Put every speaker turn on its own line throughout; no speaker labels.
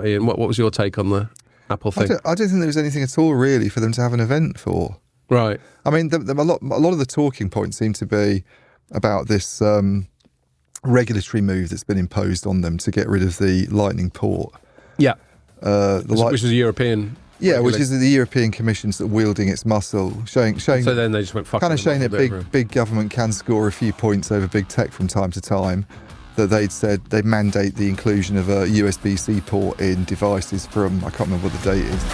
Ian, what was your take on the Apple thing?
I don't think there was anything at all really for them to have an event for.
Right.
I mean, a lot of the talking points seem to be about this regulatory move that's been imposed on them to get rid of the Lightning port.
Yeah.
Which
is a European.
Yeah, which is the European Commission sort of wielding its muscle, showing. So
then they just went fucking.
Kind of showing that big government can score a few points over big tech from time to time. That they'd said they'd mandate the inclusion of a USB-C port in devices from, I can't remember what the date is.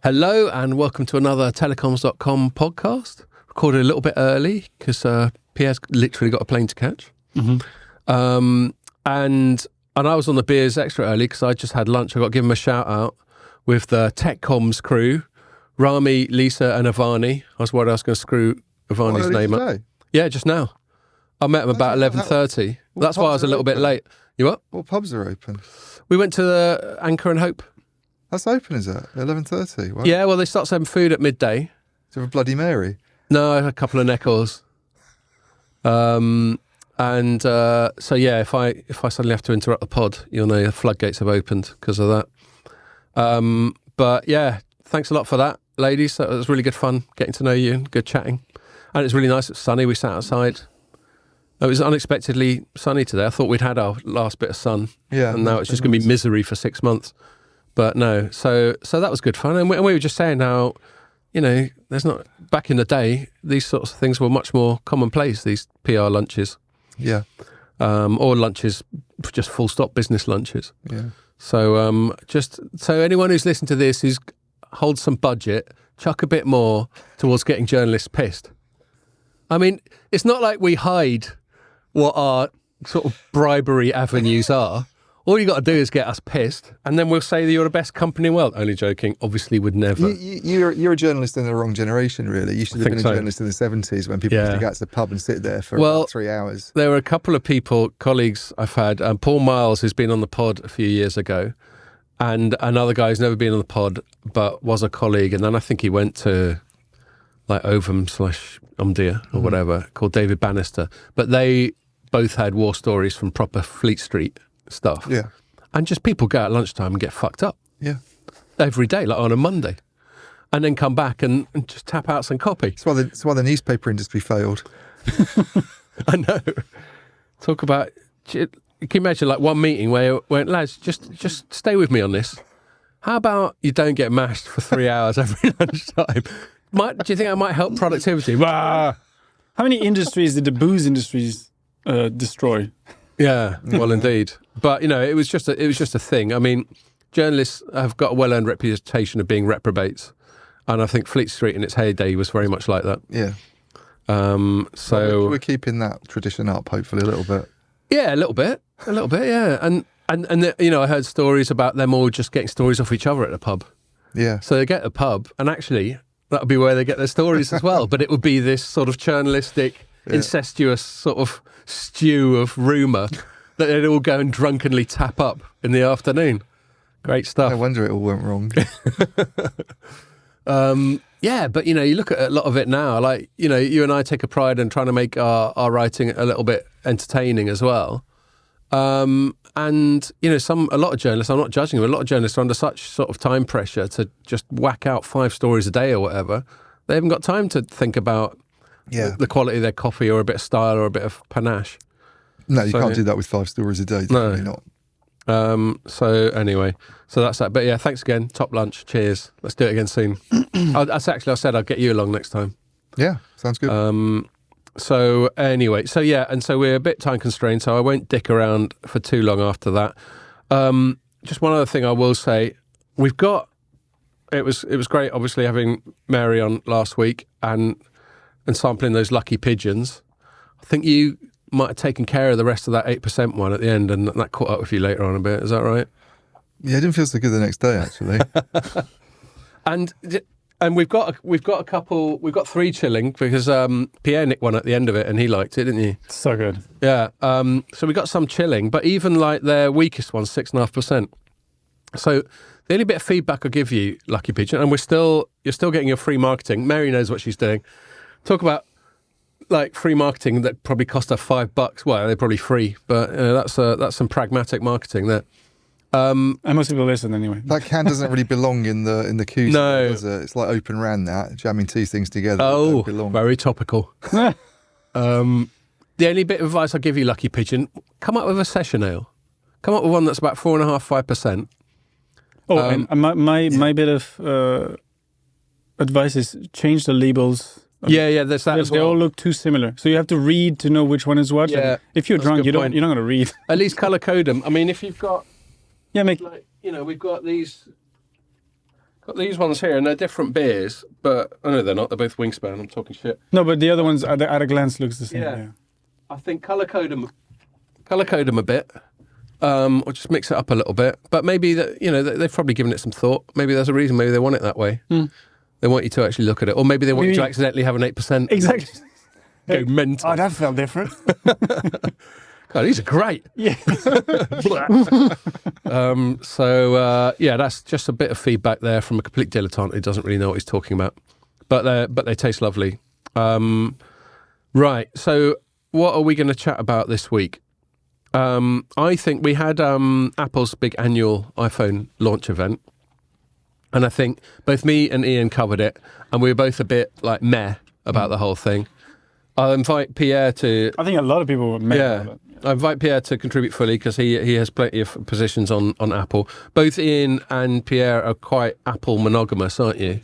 Hello and welcome to another Telecoms.com podcast. Recorded a little bit early because Pierre's literally got a plane to catch. Mm-hmm. And I was on the beers extra early because I just had lunch. I got to give him a shout out with the Techcoms crew, Rami, Lisa and Ivani. I was worried I was going to screw Ivani's name up. Yeah, just now. I met him about 11:30. That's why I was a little bit late. You what?
What pubs are open?
We went to the Anchor and Hope.
That's open, is it? 11:30? Wow.
Yeah, well, they start serving food at midday.
Do you have a Bloody Mary?
No, a couple of Neckles. So yeah, if I suddenly have to interrupt the pod, you'll know the floodgates have opened because of that. But yeah, thanks a lot for that, ladies. That was really good fun getting to know you and good chatting. And it's really nice. It's sunny. We sat outside. It was unexpectedly sunny today. I thought we'd had our last bit of sun. Yeah. And now it's just going to be misery for 6 months. But no, so that was good fun. And we were just saying how, there's not, back in the day, these sorts of things were much more commonplace, these PR lunches.
Yeah.
Or lunches, just full stop business lunches.
Yeah.
So so anyone who's listened to this who's holds some budget, chuck a bit more towards getting journalists pissed. I mean, it's not like we hide what our sort of bribery avenues are. All you got to do is get us pissed, and then we'll say that you're the best company in the world. Only joking. Obviously, would never.
You're a journalist in the wrong generation, really. You should have been a journalist in the 70s when people used to go out to the pub and sit there for about 3 hours.
There were a couple of colleagues I've had. Paul Miles, who's been on the pod a few years ago, and another guy who's never been on the pod but was a colleague, and then I think he went to like Ovum/Umdia or whatever, called David Bannister. But they both had war stories from proper Fleet Street stuff.
Yeah.
And just people go at lunchtime and get fucked up.
Yeah.
Every day, like on a Monday. And then come back and just tap out some copy.
That's why the newspaper industry failed.
I know. Talk about, can you imagine like one meeting where lads, just stay with me on this. How about you don't get mashed for 3 hours every lunchtime? Do you think that might help productivity?
How many industries did the booze industries destroy?
Yeah, well, indeed. But it was just a thing. I mean, journalists have got a well-earned reputation of being reprobates, and I think Fleet Street in its heyday was very much like that.
Yeah.
So
we're keeping that tradition up, hopefully, a little bit.
Yeah, a little bit. Yeah. And I heard stories about them all just getting stories off each other at the pub.
Yeah.
So they get a pub, and actually that would be where they get their stories as well. But it would be this sort of journalistic, incestuous sort of stew of rumour that they'd all go and drunkenly tap up in the afternoon. Great stuff.
No wonder it all went wrong.
Yeah, but you look at a lot of it now, like, you and I take a pride in trying to make our writing a little bit entertaining as well. And a lot of journalists, I'm not judging them, a lot of journalists are under such sort of time pressure to just whack out 5 stories a day or whatever. They haven't got time to think about the quality of their coffee or a bit of style or a bit of panache.
No, you can't do that with 5 stories a day. Definitely not.
So anyway, so that's that. But yeah, thanks again. Top lunch. Cheers. Let's do it again soon. I said I'd get you along next time.
Yeah, sounds good.
So anyway, so we're a bit time constrained, so I won't dick around for too long after that. Just one other thing I will say. It was great, obviously, having Mary on last week and sampling those lucky pigeons. I think you might have taken care of the rest of that 8% one at the end, and that caught up with you later on a bit. Is that right?
Yeah, it didn't feel so good the next day, actually.
And we've got a couple. We've got 3 chilling because Pierre nicked one at the end of it, and he liked it, didn't you?
So good.
Yeah. So we got some chilling, but even like their weakest one's 6.5%. So the only bit of feedback I'll give you, Lucky Pigeon, and you're still getting your free marketing. Mary knows what she's doing. Talk about like free marketing that probably cost her $5. Well, they're probably free, but that's some pragmatic marketing there.
And most people listen anyway.
That can doesn't really belong in the queue,
No.
does it? It's like Open RAN, that jamming two things together.
Oh,
don't belong.
very topical. The only bit of advice I'll give you, Lucky Pigeon, come up with a session ale. Come up with one that's about 4.5%, 5%.
Oh, and my bit of advice is change the labels.
Yeah, there's that as
They
well.
all look too similar, so you have to read to know which one is what.
Yeah,
And if you're
that's a
drunk,
good
you're
point.
not going to read.
At least colour code them. I mean, if you've got,
Yeah, make
like, we've got these ones here, and they're different beers, but I know they're not. They're both Wingspan. I'm talking shit.
no, but the other ones at a glance looks the same.
Yeah.
Yeah.
I think colour code them a bit, or just mix it up a little bit. But maybe that they've probably given it some thought. Maybe there's a reason. Maybe they want it that way. They want you to actually look at it, or maybe they want you to accidentally have an 8%.
Exactly.
Go mental.
Oh, that felt different.
God, these are great.
Yeah.
That's just a bit of feedback there from a complete dilettante who doesn't really know what he's talking about. But they taste lovely. Right. So what are we going to chat about this week? I think we had Apple's big annual iPhone launch event. And I think both me and Ian covered it, and we were both a bit like meh about the whole thing. I'll invite Pierre to...
I think a lot of people were mad about it.
I invite Pierre to contribute fully because he has plenty of positions on Apple. Both Ian and Pierre are quite Apple monogamous, aren't you?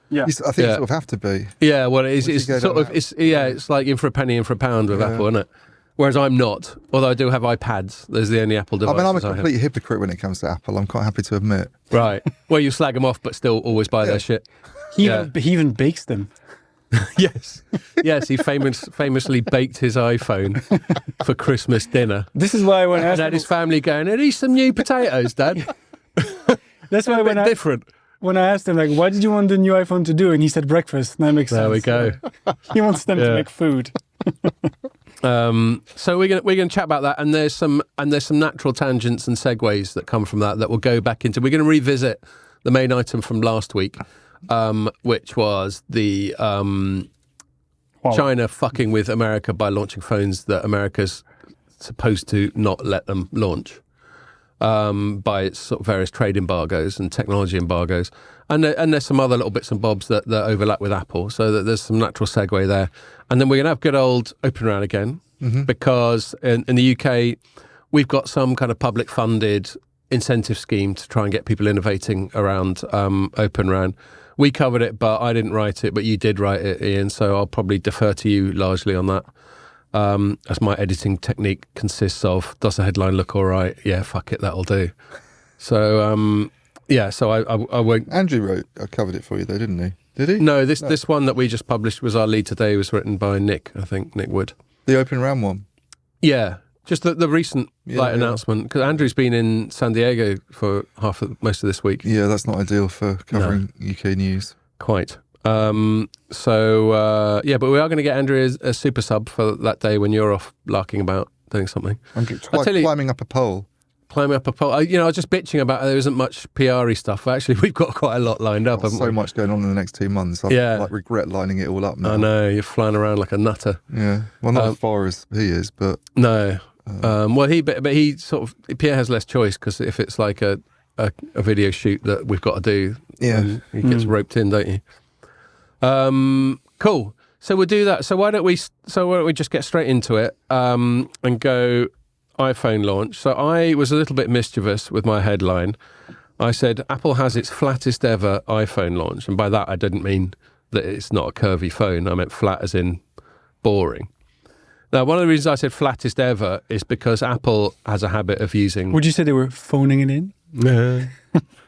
Yeah.
I think you sort of have to be.
Yeah, well, it's
Once you go
sort
down
of it's like in for a penny, in for a pound with Apple, isn't it? Whereas I'm not. Although I do have iPads. There's the only Apple device.
I mean, I'm a complete hypocrite when it comes to Apple. I'm quite happy to admit.
Right. Well, you slag them off, but still always buy their shit.
He even bakes them.
Yes. He famously baked his iPhone for Christmas dinner.
This is why when I
And
asked
had his family going, "Are these some new potatoes, Dad?"
that's why
A bit different.
when I asked him, like, what did you want the new iPhone to do? And he said breakfast. That makes sense.
There we go.
He wants them to make food.
So we're gonna chat about that, and there's some natural tangents and segues that come from that will go back into. We're going to revisit the main item from last week, which was the China fucking with America by launching phones that America's supposed to not let them launch by its sort of various trade embargoes and technology embargoes. And there's some other little bits and bobs that overlap with Apple, so that there's some natural segue there. And then we're going to have good old Open RAN again, because in the UK, we've got some kind of public funded incentive scheme to try and get people innovating around Open RAN. We covered it, but I didn't write it, but you did write it, Ian, so I'll probably defer to you largely on that. As my editing technique consists of, does the headline look all right? Yeah, fuck it, that'll do. So, so I won't...
Andrew covered it for you though, didn't he? Did he?
No, this one that we just published was our lead today, was written by Nick Wood.
The Open RAN one?
Yeah, just the recent announcement, because Andrew's been in San Diego for most of this week.
Yeah, that's not ideal for covering UK news.
Quite. But we are going to get Andrew a super sub for that day when you're off larking about doing something.
I'm climbing up a pole.
Climbing up a pole. I was just bitching about there isn't much PR-y stuff. Actually, we've got quite a lot lined up, haven't we?
So much going on in the next 2 months. I regret lining it all up now.
I know, you're flying around like a nutter.
Yeah, well, not as far as he is, but...
No. He sort of... Pierre has less choice, because if it's like a video shoot that we've got to do, then he gets roped in, don't you? Cool. So we'll do that. So why don't we just get straight into it and go iPhone launch. So I was a little bit mischievous with my headline. I said Apple has its flattest ever iPhone launch, and by that I didn't mean that it's not a curvy phone. I meant flat as in boring. Now, one of the reasons I said flattest ever is because Apple has a habit of using...
Would you say they were phoning it in?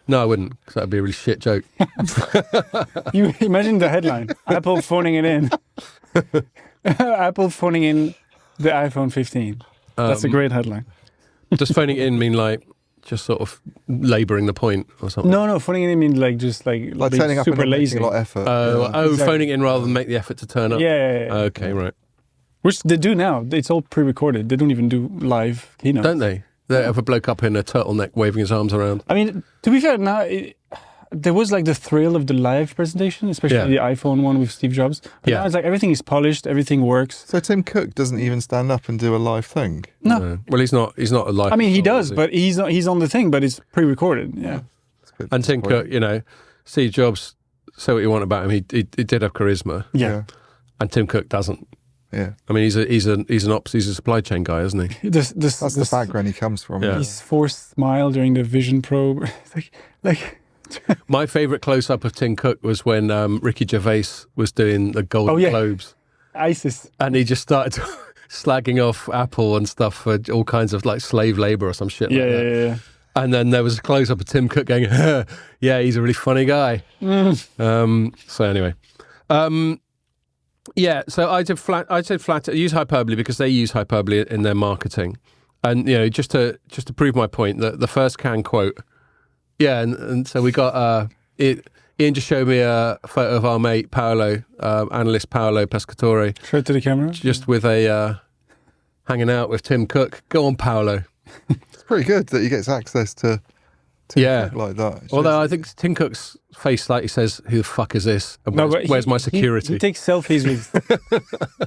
No, I wouldn't, because that would be a really shit joke.
You imagine the headline, Apple phoning it in. Apple phoning in the iPhone 15. That's a great headline.
Does phoning it in mean like just sort of labouring the point or something?
No, phoning it in means like just like being
turning up
super
and
lazy.
making a lot of effort.
Exactly. Phoning it in rather than make the effort to turn up.
Yeah.
Okay, right.
Which they do now. It's all pre-recorded. They don't even do live keynotes.
Don't they? They have a bloke up in a turtleneck waving his arms around.
I mean, to be fair, now there was like the thrill of the live presentation, especially the iPhone one with Steve Jobs. But now it's like everything is polished, everything works.
So Tim Cook doesn't even stand up and do a live thing?
No.
Well, he's not a live.
I mean, he
performer,
does, but he's on the thing, but it's pre-recorded. Yeah.
And Tim Cook, Steve Jobs, say what you want about him, he did have charisma.
Yeah.
And Tim Cook doesn't.
Yeah.
I mean, he's a supply chain guy, isn't he?
That's the background he comes from.
Yeah.
His forced smile during the Vision Pro. like
My favourite close-up of Tim Cook was when Ricky Gervais was doing the Golden Globes.
ISIS.
And he just started slagging off Apple and stuff for all kinds of like slave labour or some shit like that.
Yeah.
And then there was a close-up of Tim Cook going, yeah, he's a really funny guy. So anyway. So I use hyperbole because they use hyperbole in their marketing. And, just to prove my point, the first can quote. Yeah, and so we got Ian just showed me a photo of our mate Paolo, analyst Paolo Pescatore.
Show it to the camera.
Just with hanging out with Tim Cook. Go on, Paolo.
It's pretty good that he gets access to Tim Cook like that.
Although I think Tim Cook's face slightly says, "Who the fuck is this? And where's my security?"
He takes selfies with.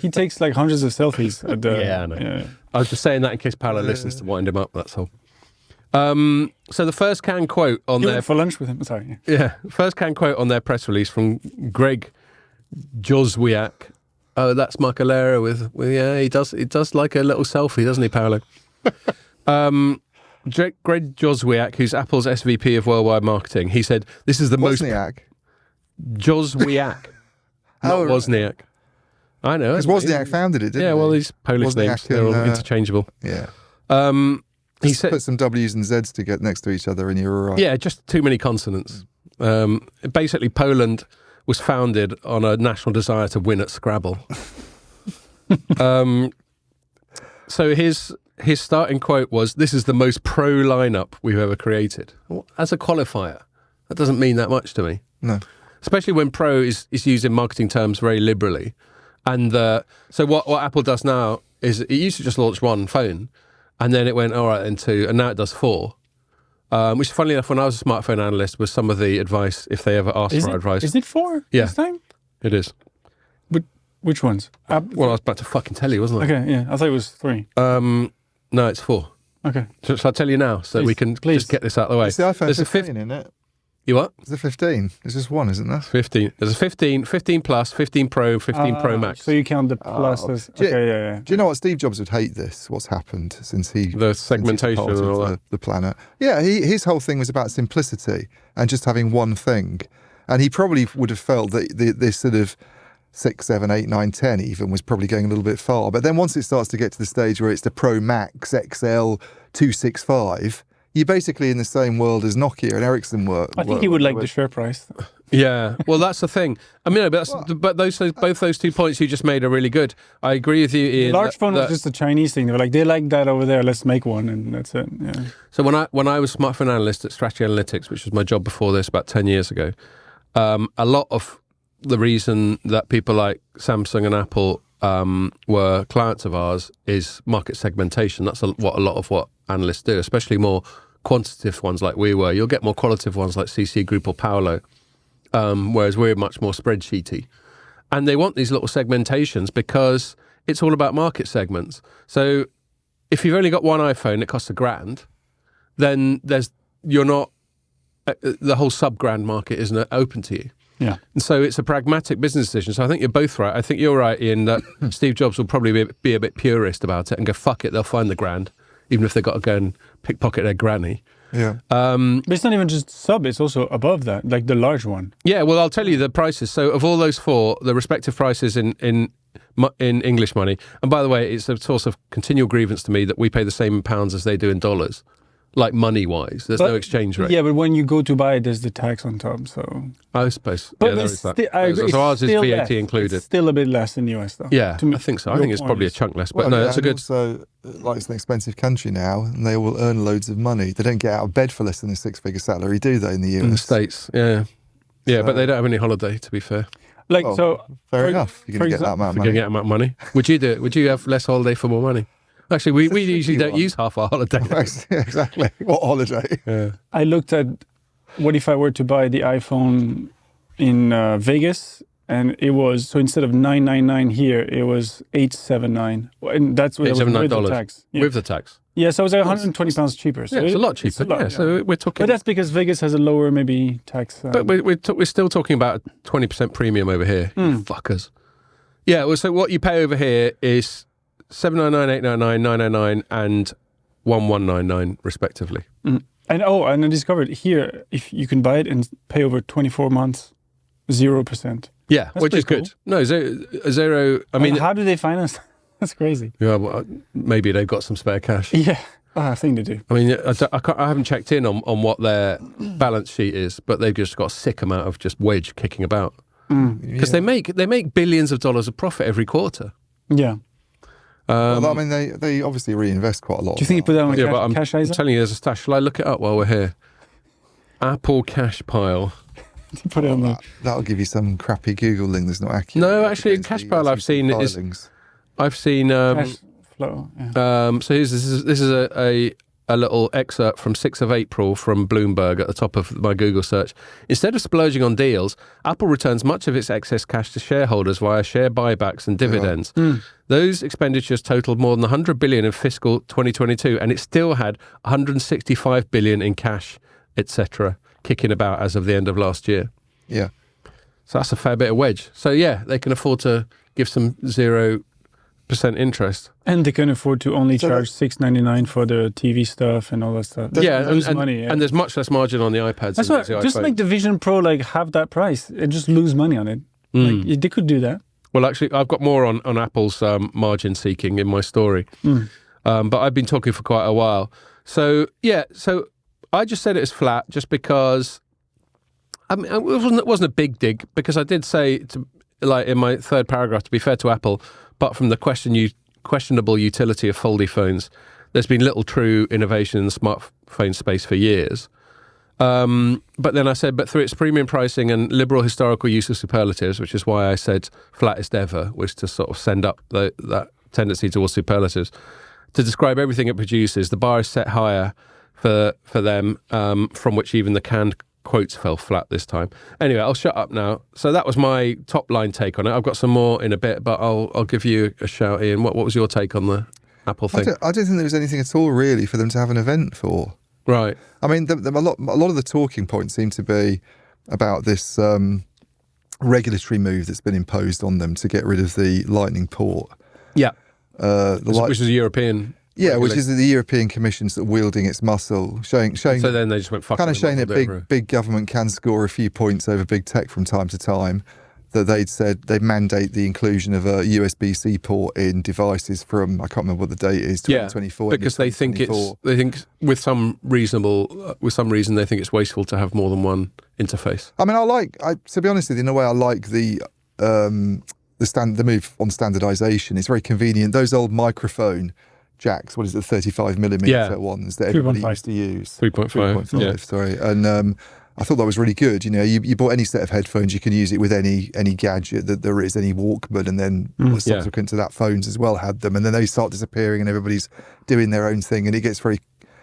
He takes like hundreds of selfies at the.
Yeah, I know. Yeah. I was just saying that in case Paolo listens to wind him up. That's all. So the first can quote on
you
their
went for lunch with him. Sorry.
Yeah, first can quote on their press release from Greg Joswiak. Oh, that's Marcolera with he does like a little selfie, doesn't he, Paolo? Greg Joswiak, who's Apple's SVP of Worldwide Marketing, he said, "This is the
Wozniak.
Joswiak, not Wozniak. I know.
Because Wozniak founded it, didn't he?
Yeah, well, these Polish
Wozniak
names, they're all interchangeable.
Yeah.
He said,
put some W's and Z's to get next to each other and you're all right.
Yeah, just too many consonants. Basically, Poland was founded on a national desire to win at Scrabble. So his starting quote was, "This is the most pro lineup we've ever created." As a qualifier, that doesn't mean that much to me.
No.
Especially when pro is used in marketing terms very liberally. And so what Apple does now is it used to just launch one phone, and then it went, all right, then two, and now it does four. Which, funnily enough, when I was a smartphone analyst, was some of the advice, if they ever asked for advice.
Is it 4 this time?
It is.
Which ones?
Well, I was about to fucking tell you, wasn't I?
Okay, yeah. I thought it was 3.
No, it's 4.
Okay.
Shall I tell you now so we can just get this out of the way?
It's the iPhone 15, isn't it?
You what?
It's the 15. It's just one, isn't there?
15. There's a 15, 15 Plus, 15 Pro, 15 Pro Max.
So you count the Plus as... Okay,
Do you know what? Steve Jobs would hate this, what's happened since
the segmentation and all that.
The planet. Yeah, his whole thing was about simplicity and just having one thing. And he probably would have felt that this sort of 6, 7, 8, 9, 10 even was probably going a little bit far. But then once it starts to get to the stage where it's the Pro Max XL 265... you're basically in the same world as Nokia and Ericsson were.
I think he would like the share price.
Yeah, well, that's the thing. I mean, but both those 2 points you just made are really good. I agree with you, Ian.
The large phone was just a Chinese thing. They were like, they like that over there. Let's make one, and that's it. Yeah.
So when I was smartphone analyst at Strategy Analytics, which was my job before this, about 10 years ago, a lot of the reason that people like Samsung and Apple were clients of ours is market segmentation. That's what a lot of what analysts do, especially more quantitative ones like we were. You'll get more qualitative ones like CC Group or Paolo, whereas we're much more spreadsheety. And they want these little segmentations because it's all about market segments. So if you've only got one iPhone, it costs $1,000, then the whole sub-grand market isn't open to you.
Yeah.
And so it's a pragmatic business decision. So I think you're both right. I think you're right, Ian, that Steve Jobs will probably be a bit purist about it and go, fuck it, they'll find the $1,000, even if they've got to go and pickpocket their granny.
Yeah.
But it's not even just sub, it's also above that, like the large one.
Yeah, well, I'll tell you the prices. So of all those 4, the respective prices in English money, and by the way, it's a source of continual grievance to me that we pay the same in pounds as they do in dollars. Like money-wise, there's no exchange rate.
Yeah, but when you go to buy it, there's the tax on top, so...
I suppose.
But
yeah, there is that.
I agree.
So ours is VAT
less.
included.
It's still a bit less in the US, though.
Yeah, I think so. I think it's probably a chunk less, but no, that's a good...
Also, like it's an expensive country now, and they will earn loads of money. They don't get out of bed for less than a 6-figure salary, do they, in the US?
In the States, yeah. Yeah, but they don't have any holiday, to be fair.
Like,
fair enough. You're going to get that amount of money.
You're going to get that amount of money. Would you do it? Would you have less holiday for more money? Actually, we usually don't use half our holiday.
Yeah, exactly. What holiday?
Yeah.
I looked at what if I were to buy the iPhone in Vegas, and it was, so instead of $999 here, it was $879, and that's with the tax. Yeah.
With the tax.
Yeah, so it was like £120 cheaper. So
yeah, it's a lot cheaper. So we're talking.
But that's because Vegas has a lower maybe tax.
But we're still talking about a 20% premium over here. You fuckers. Yeah. Well, so what you pay over here is $799, $899, $999, and $1,199 respectively.
And I discovered here, if you can buy it and pay over 24 months, 0%.
Yeah,
That's
which is
cool.
good. No, zero. I mean,
how do they finance? That's crazy.
Yeah, well, maybe they've got some spare cash.
Yeah, I think they do.
I mean, I haven't checked in on what their balance sheet is, but they've just got a sick amount of just wedge kicking about because they make billions of dollars of profit every quarter.
Yeah.
Well, I mean, they obviously reinvest quite a lot.
Do you think you put that on a cash
I'm telling you, there's a stash. Shall I look it up while we're here? Apple cash pile.
Put it on the...
That'll give you some crappy Google link that's not accurate.
No, actually, cash pile I've seen
filings.
I've seen.
cash flow. Yeah.
So this is a little excerpt from 6th of April from Bloomberg at the top of my Google search. Instead of splurging on deals, Apple returns much of its excess cash to shareholders via share buybacks and dividends. Those expenditures totaled more than $100 billion in fiscal 2022, and it still had $165 billion in cash, etc., kicking about as of the end of last year.
Yeah.
So that's a fair bit of wedge. So yeah, they can afford to give some 0% interest.
And they can afford to only charge $699 for the TV stuff and all that stuff.
And there's much less margin on the iPads.
That's why just make the Vision Pro like half that price and just lose money on it. Like they could do that.
Well, actually, I've got more on Apple's margin seeking in my story, but I've been talking for quite a while. So I just said it as flat just because. I mean, it wasn't a big dig because I did say like in my third paragraph, to be fair to Apple, but from the questionable utility of foldy phones, there's been little true innovation in the smartphone space for years. But then I said, but through its premium pricing and liberal historical use of superlatives, which is why I said flattest ever, was to sort of send up that tendency towards superlatives. To describe everything it produces, the bar is set higher for them, from which even the canned quotes fell flat this time. Anyway, I'll shut up now. So that was my top line take on it. I've got some more in a bit, but I'll give you a shout, Ian. What was your take on the Apple thing?
I don't think there was anything at all really for them to have an event for.
Right.
I mean, a lot of the talking points seem to be about this regulatory move that's been imposed on them to get rid of the Lightning port.
Yeah. Which is a European.
Yeah, which is the European Commission sort of wielding its muscle, showing. So
then they just went fucking.
Kind of showing that big government can score a few points over big tech from time to time. That they'd said they'd mandate the inclusion of a USB-C port in devices from, I can't remember what the date is, 2024.
Yeah, because they think with some reason they think it's wasteful to have more than one interface.
I mean, to be honest with you, in a way, I like the move on standardisation. It's very convenient. Those old microphone jacks, what is it, 35mm ones that everybody used to use.
3.5,
sorry. And I thought that was really good. You know, you bought any set of headphones, you can use it with any gadget that there is, any Walkman, and then subsequent to that, phones as well had them. And then they start disappearing and everybody's doing their own thing and it gets very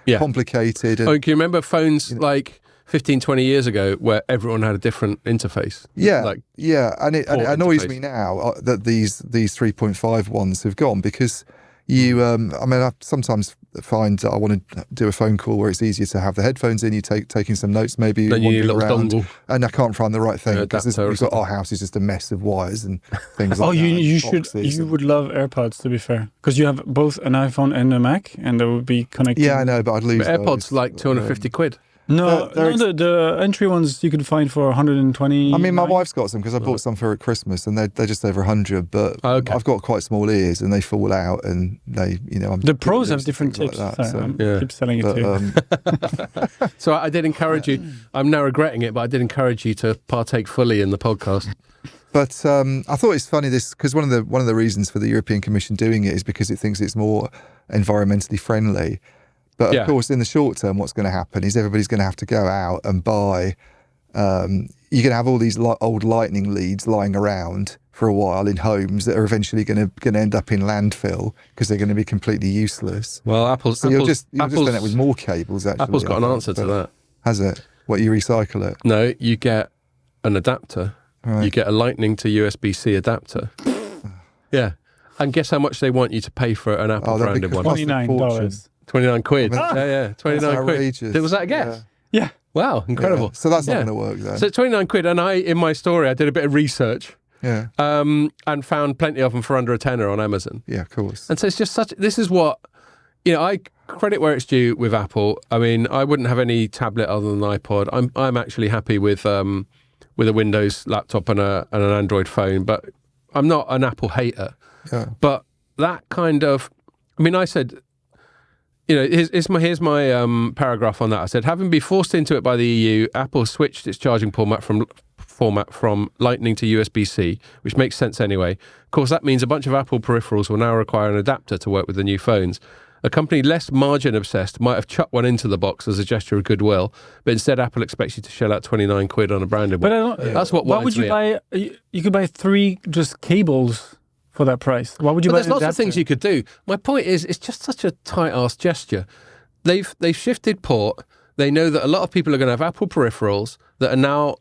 complicated. And,
can you remember phones like 15, 20 years ago where everyone had a different interface?
And it annoys me now that these 3.5 ones have gone because I sometimes find that I want to do a phone call where it's easier to have the headphones in, taking some notes, maybe
then you need a little
around,
dongle,
and I can't find the right thing because our house is just a mess of wires and things like that.
You would love AirPods, to be fair, because you have both an iPhone and a Mac, and they would be connected.
Yeah, I know, but I'd lose.
But AirPods like 250 quid.
No, the entry ones you can find for 120.
I mean, my wife's got some because I bought some for her at Christmas, and they're just over 100. But I've got quite small ears, and they fall out, and
the pros have different tips.
Like that,
keep selling it to you.
So I did encourage you. I'm now regretting it, but I did encourage you to partake fully in the podcast.
But I thought it's funny because one of the reasons for the European Commission doing it is because it thinks it's more environmentally friendly. But of course, in the short term, what's going to happen is everybody's going to have to go out and buy. You're going to have all these old lightning leads lying around for a while in homes that are eventually going to end up in landfill because they're going to be completely useless.
Well,
you'll just end up with more cables. Actually,
Apple's got an answer to that.
Has it? What, you recycle it?
No, you get an adapter.
Right.
You get a Lightning to USB-C adapter. Yeah. And guess how much they want you to pay for an Apple branded one?
$29.
29 quid.
I mean,
yeah, 29 quid. Was that a guess?
Yeah.
Wow, incredible.
Yeah. So that's not going to work then.
So 29 quid. And in my story, I did a bit of research.
Yeah.
And found plenty of them for under a tenner on Amazon.
Yeah, of course.
And so it's just this is what, I credit where it's due with Apple. I mean, I wouldn't have any tablet other than an iPod. I'm actually happy with a Windows laptop and an Android phone, but I'm not an Apple hater.
Yeah.
But that kind of, I said, here's my paragraph on that. I said, having been forced into it by the EU, Apple switched its charging format from Lightning to USB-C, which makes sense anyway. Of course, that means a bunch of Apple peripherals will now require an adapter to work with the new phones. A company less margin-obsessed might have chucked one into the box as a gesture of goodwill, but instead Apple expects you to shell out 29 quid on a branded one. That's what.
Why would you buy? You could buy 3 just cables for that price. Why would you buy an adapter?
There's lots of things you could do. My point is, it's just such a tight-ass gesture. They've shifted port. They know that a lot of people are going to have Apple peripherals that are now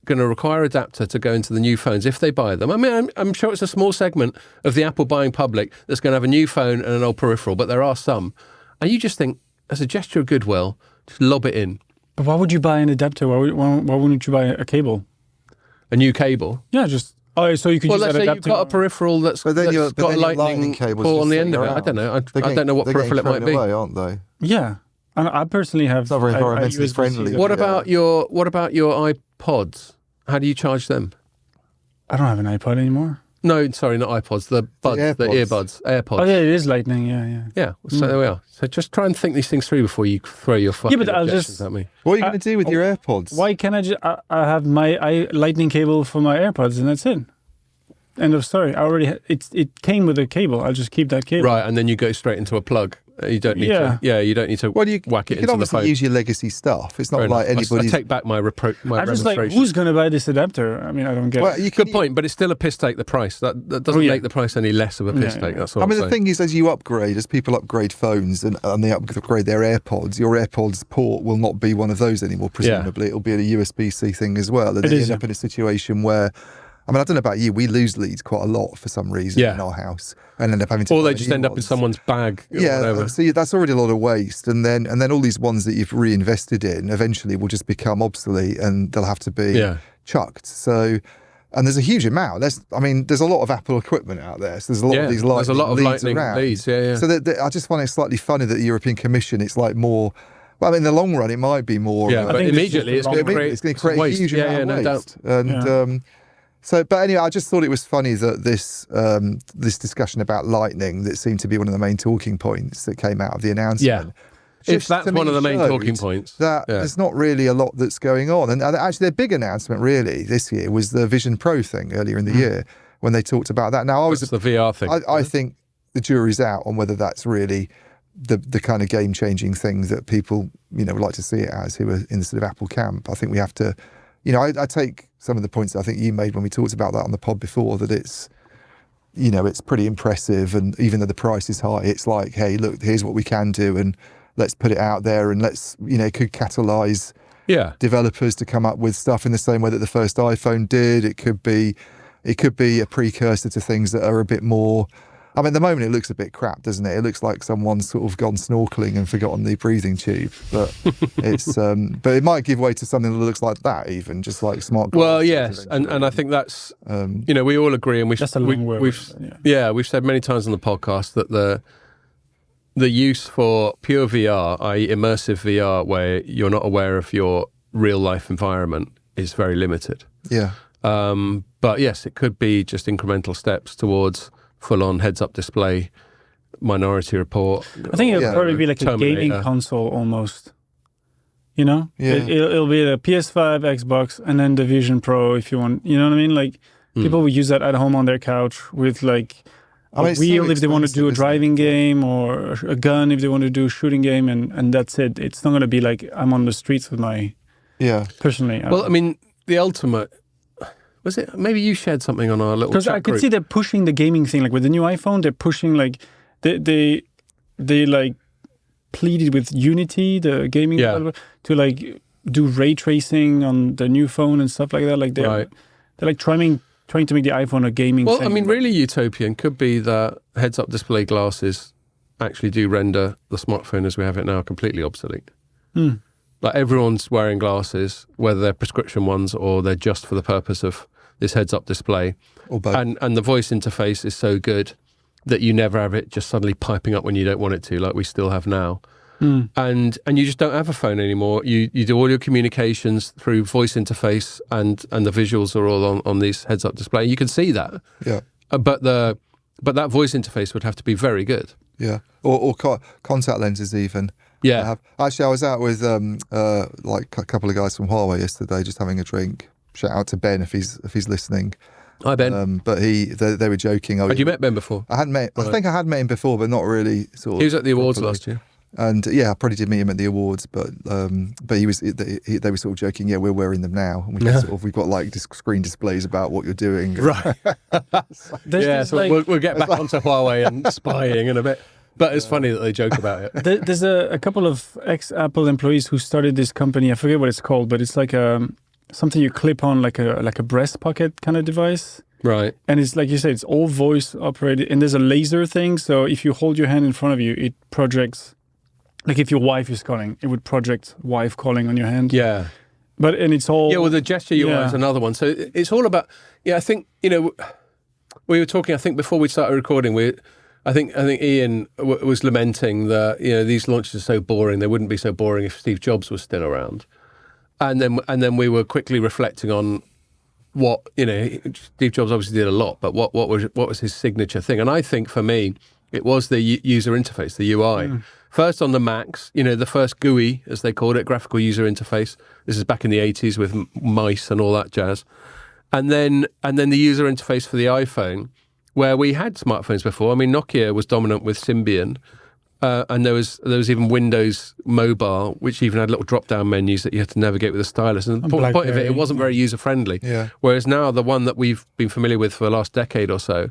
going to require adapter to go into the new phones if they buy them. I'm sure it's a small segment of the Apple buying public that's going to have a new phone and an old peripheral, but there are some. And you just think, as a gesture of goodwill, just lob it in.
But why would you buy an adapter? Why wouldn't you buy a cable?
A new cable?
Yeah, just... Oh, so you could use that adapter.
Well, let's say you've got a peripheral that's got a lightning port on the end of it. I don't know. I don't know what peripheral it might be.
Away, aren't they?
Yeah. And I personally have...
It's not very environmentally friendly.
What about your iPods? How do you charge them?
I don't have an iPod anymore.
No, sorry, not iPods. The earbuds, AirPods.
Oh yeah, it is Lightning. Yeah.
Yeah. So there we are. So just try and think these things through before you throw your fucking objections at me.
What are you going to do with your AirPods?
Why can't I just? I have my Lightning cable for my AirPods, and that's it. End of story. I already it came with a cable. I'll just keep that cable.
Right, and then you go straight into a plug. You don't need to. Yeah, you don't need to whack it into the phone. You can
obviously use your legacy stuff. It's not like anybody's...
I take back my
I'm
remonstration.
just like, who's going to buy this adapter? I don't get it.
Good point, but it's still a piss take, the price. That doesn't make the price any less of a piss take. That's all
the thing is, as you upgrade, as people upgrade phones and they upgrade their AirPods, your AirPods port will not be one of those anymore, presumably. Yeah. It'll be a USB-C thing as well. And then you end up in a situation where... I don't know about you, we lose leads quite a lot for some reason in our house and end up having to...
Or they just end up in someone's bag or whatever.
So that's already a lot of waste. And then all these ones that you've reinvested in eventually will just become obsolete and they'll have to be chucked. So... And there's a huge amount. There's a lot of Apple equipment out there. So there's a lot of these Lightning leads around.
So
I just find it slightly funny that the European Commission, it's like more... Well, in the long run, it might be more...
Yeah, but immediately it's going to create
a huge amount of waste. And... So, but anyway, I just thought it was funny that this discussion about Lightning, that seemed to be one of the main talking points that came out of the announcement.
Yeah, if that's one of the main talking points.
There's not really a lot that's going on. And actually, their big announcement really this year was the Vision Pro thing earlier in the year when they talked about that. Now,
the VR thing.
I think the jury's out on whether that's really the kind of game-changing thing that people would like to see it as, who are in the sort of Apple camp. I think we have to... I take some of the points that I think you made when we talked about that on the pod before, that it's pretty impressive. And even though the price is high, it's like, hey, look, here's what we can do and let's put it out there and let's, it could catalyse developers to come up with stuff in the same way that the first iPhone did. It could be a precursor to things that are a bit more... at the moment it looks a bit crap, doesn't it? It looks like someone's sort of gone snorkeling and forgotten the breathing tube. But it's but it might give way to something that looks like that, even just like smart glasses.
Well, yes, and I think that's we all agree, and we've said many times on the podcast that the use for pure VR, i.e. immersive VR, where you're not aware of your real life environment, is very limited.
Yeah.
But yes, it could be just incremental steps towards full-on heads-up display, Minority Report.
I think it'll probably be like a gaming console almost.
Yeah.
It'll be the PS5, Xbox, and then the Vision Pro if you want. You know what I mean? Like people will use that at home on their couch with like a wheel if they want to do a driving game, or a gun if they want to do a shooting game, and that's it. It's not going to be like I'm on the streets with my... Personally.
The ultimate... Was it? Maybe you shared something on our little chat
Because I could see they're pushing the gaming thing. Like with the new iPhone, they're pushing like... They like pleaded with Unity, the gaming developer, to like do ray tracing on the new phone and stuff like that. Like they're like trying to make the iPhone a gaming thing.
Well, I mean, really utopian could be that heads-up display glasses actually do render the smartphone as we have it now completely obsolete. Like everyone's wearing glasses, whether they're prescription ones or they're just for the purpose of this heads-up display.
Or both.
And the voice interface is so good that you never have it just suddenly piping up when you don't want it to, like we still have now. And you just don't have a phone anymore. You do all your communications through voice interface, and the visuals are all on these heads-up display. You can see that.
Yeah.
But that voice interface would have to be very good.
Yeah. Or contact lenses even.
Yeah.
Actually, I was out with like a couple of guys from Huawei yesterday, just having a drink. Shout out to Ben if he's listening.
Hi, Ben.
But they were joking.
Had you met Ben before?
I hadn't met. I think I had met him before, but not really. Sort of.
He was at the awards
properly.
last year.
And yeah, I probably did meet him at the awards, but they were sort of joking. Yeah, we're wearing them now, and we've got like screen displays about what you're doing.
Right. So we'll get back onto Huawei and spying in a bit. But it's funny that they joke about it.
There's a couple of ex-Apple employees who started this company. I forget what it's called, but it's like something you clip on, like a breast pocket kind of device.
Right.
And it's like you said, it's all voice operated, and there's a laser thing. So if you hold your hand in front of you, it projects. Like if your wife is calling, it would project wife calling on your hand.
Yeah.
And it's all...
Yeah, well, the gesture UI is another one. So it's all about... Yeah, I think, we were talking, I think, before we started recording, I think Ian was lamenting that, these launches are so boring. They wouldn't be so boring if Steve Jobs was still around. And then we were quickly reflecting on what, Steve Jobs obviously did a lot, but what was his signature thing? And I think for me, it was the user interface, the UI. First on the Macs, the first GUI, as they called it, graphical user interface. This is back in the 80s with mice and all that jazz. And then the user interface for the iPhone, where we had smartphones before. I mean, Nokia was dominant with Symbian. And there was even Windows Mobile, which even had little drop-down menus that you had to navigate with a stylus. And the point of it wasn't very user-friendly. Yeah. Whereas now, the one that we've been familiar with for the last decade or so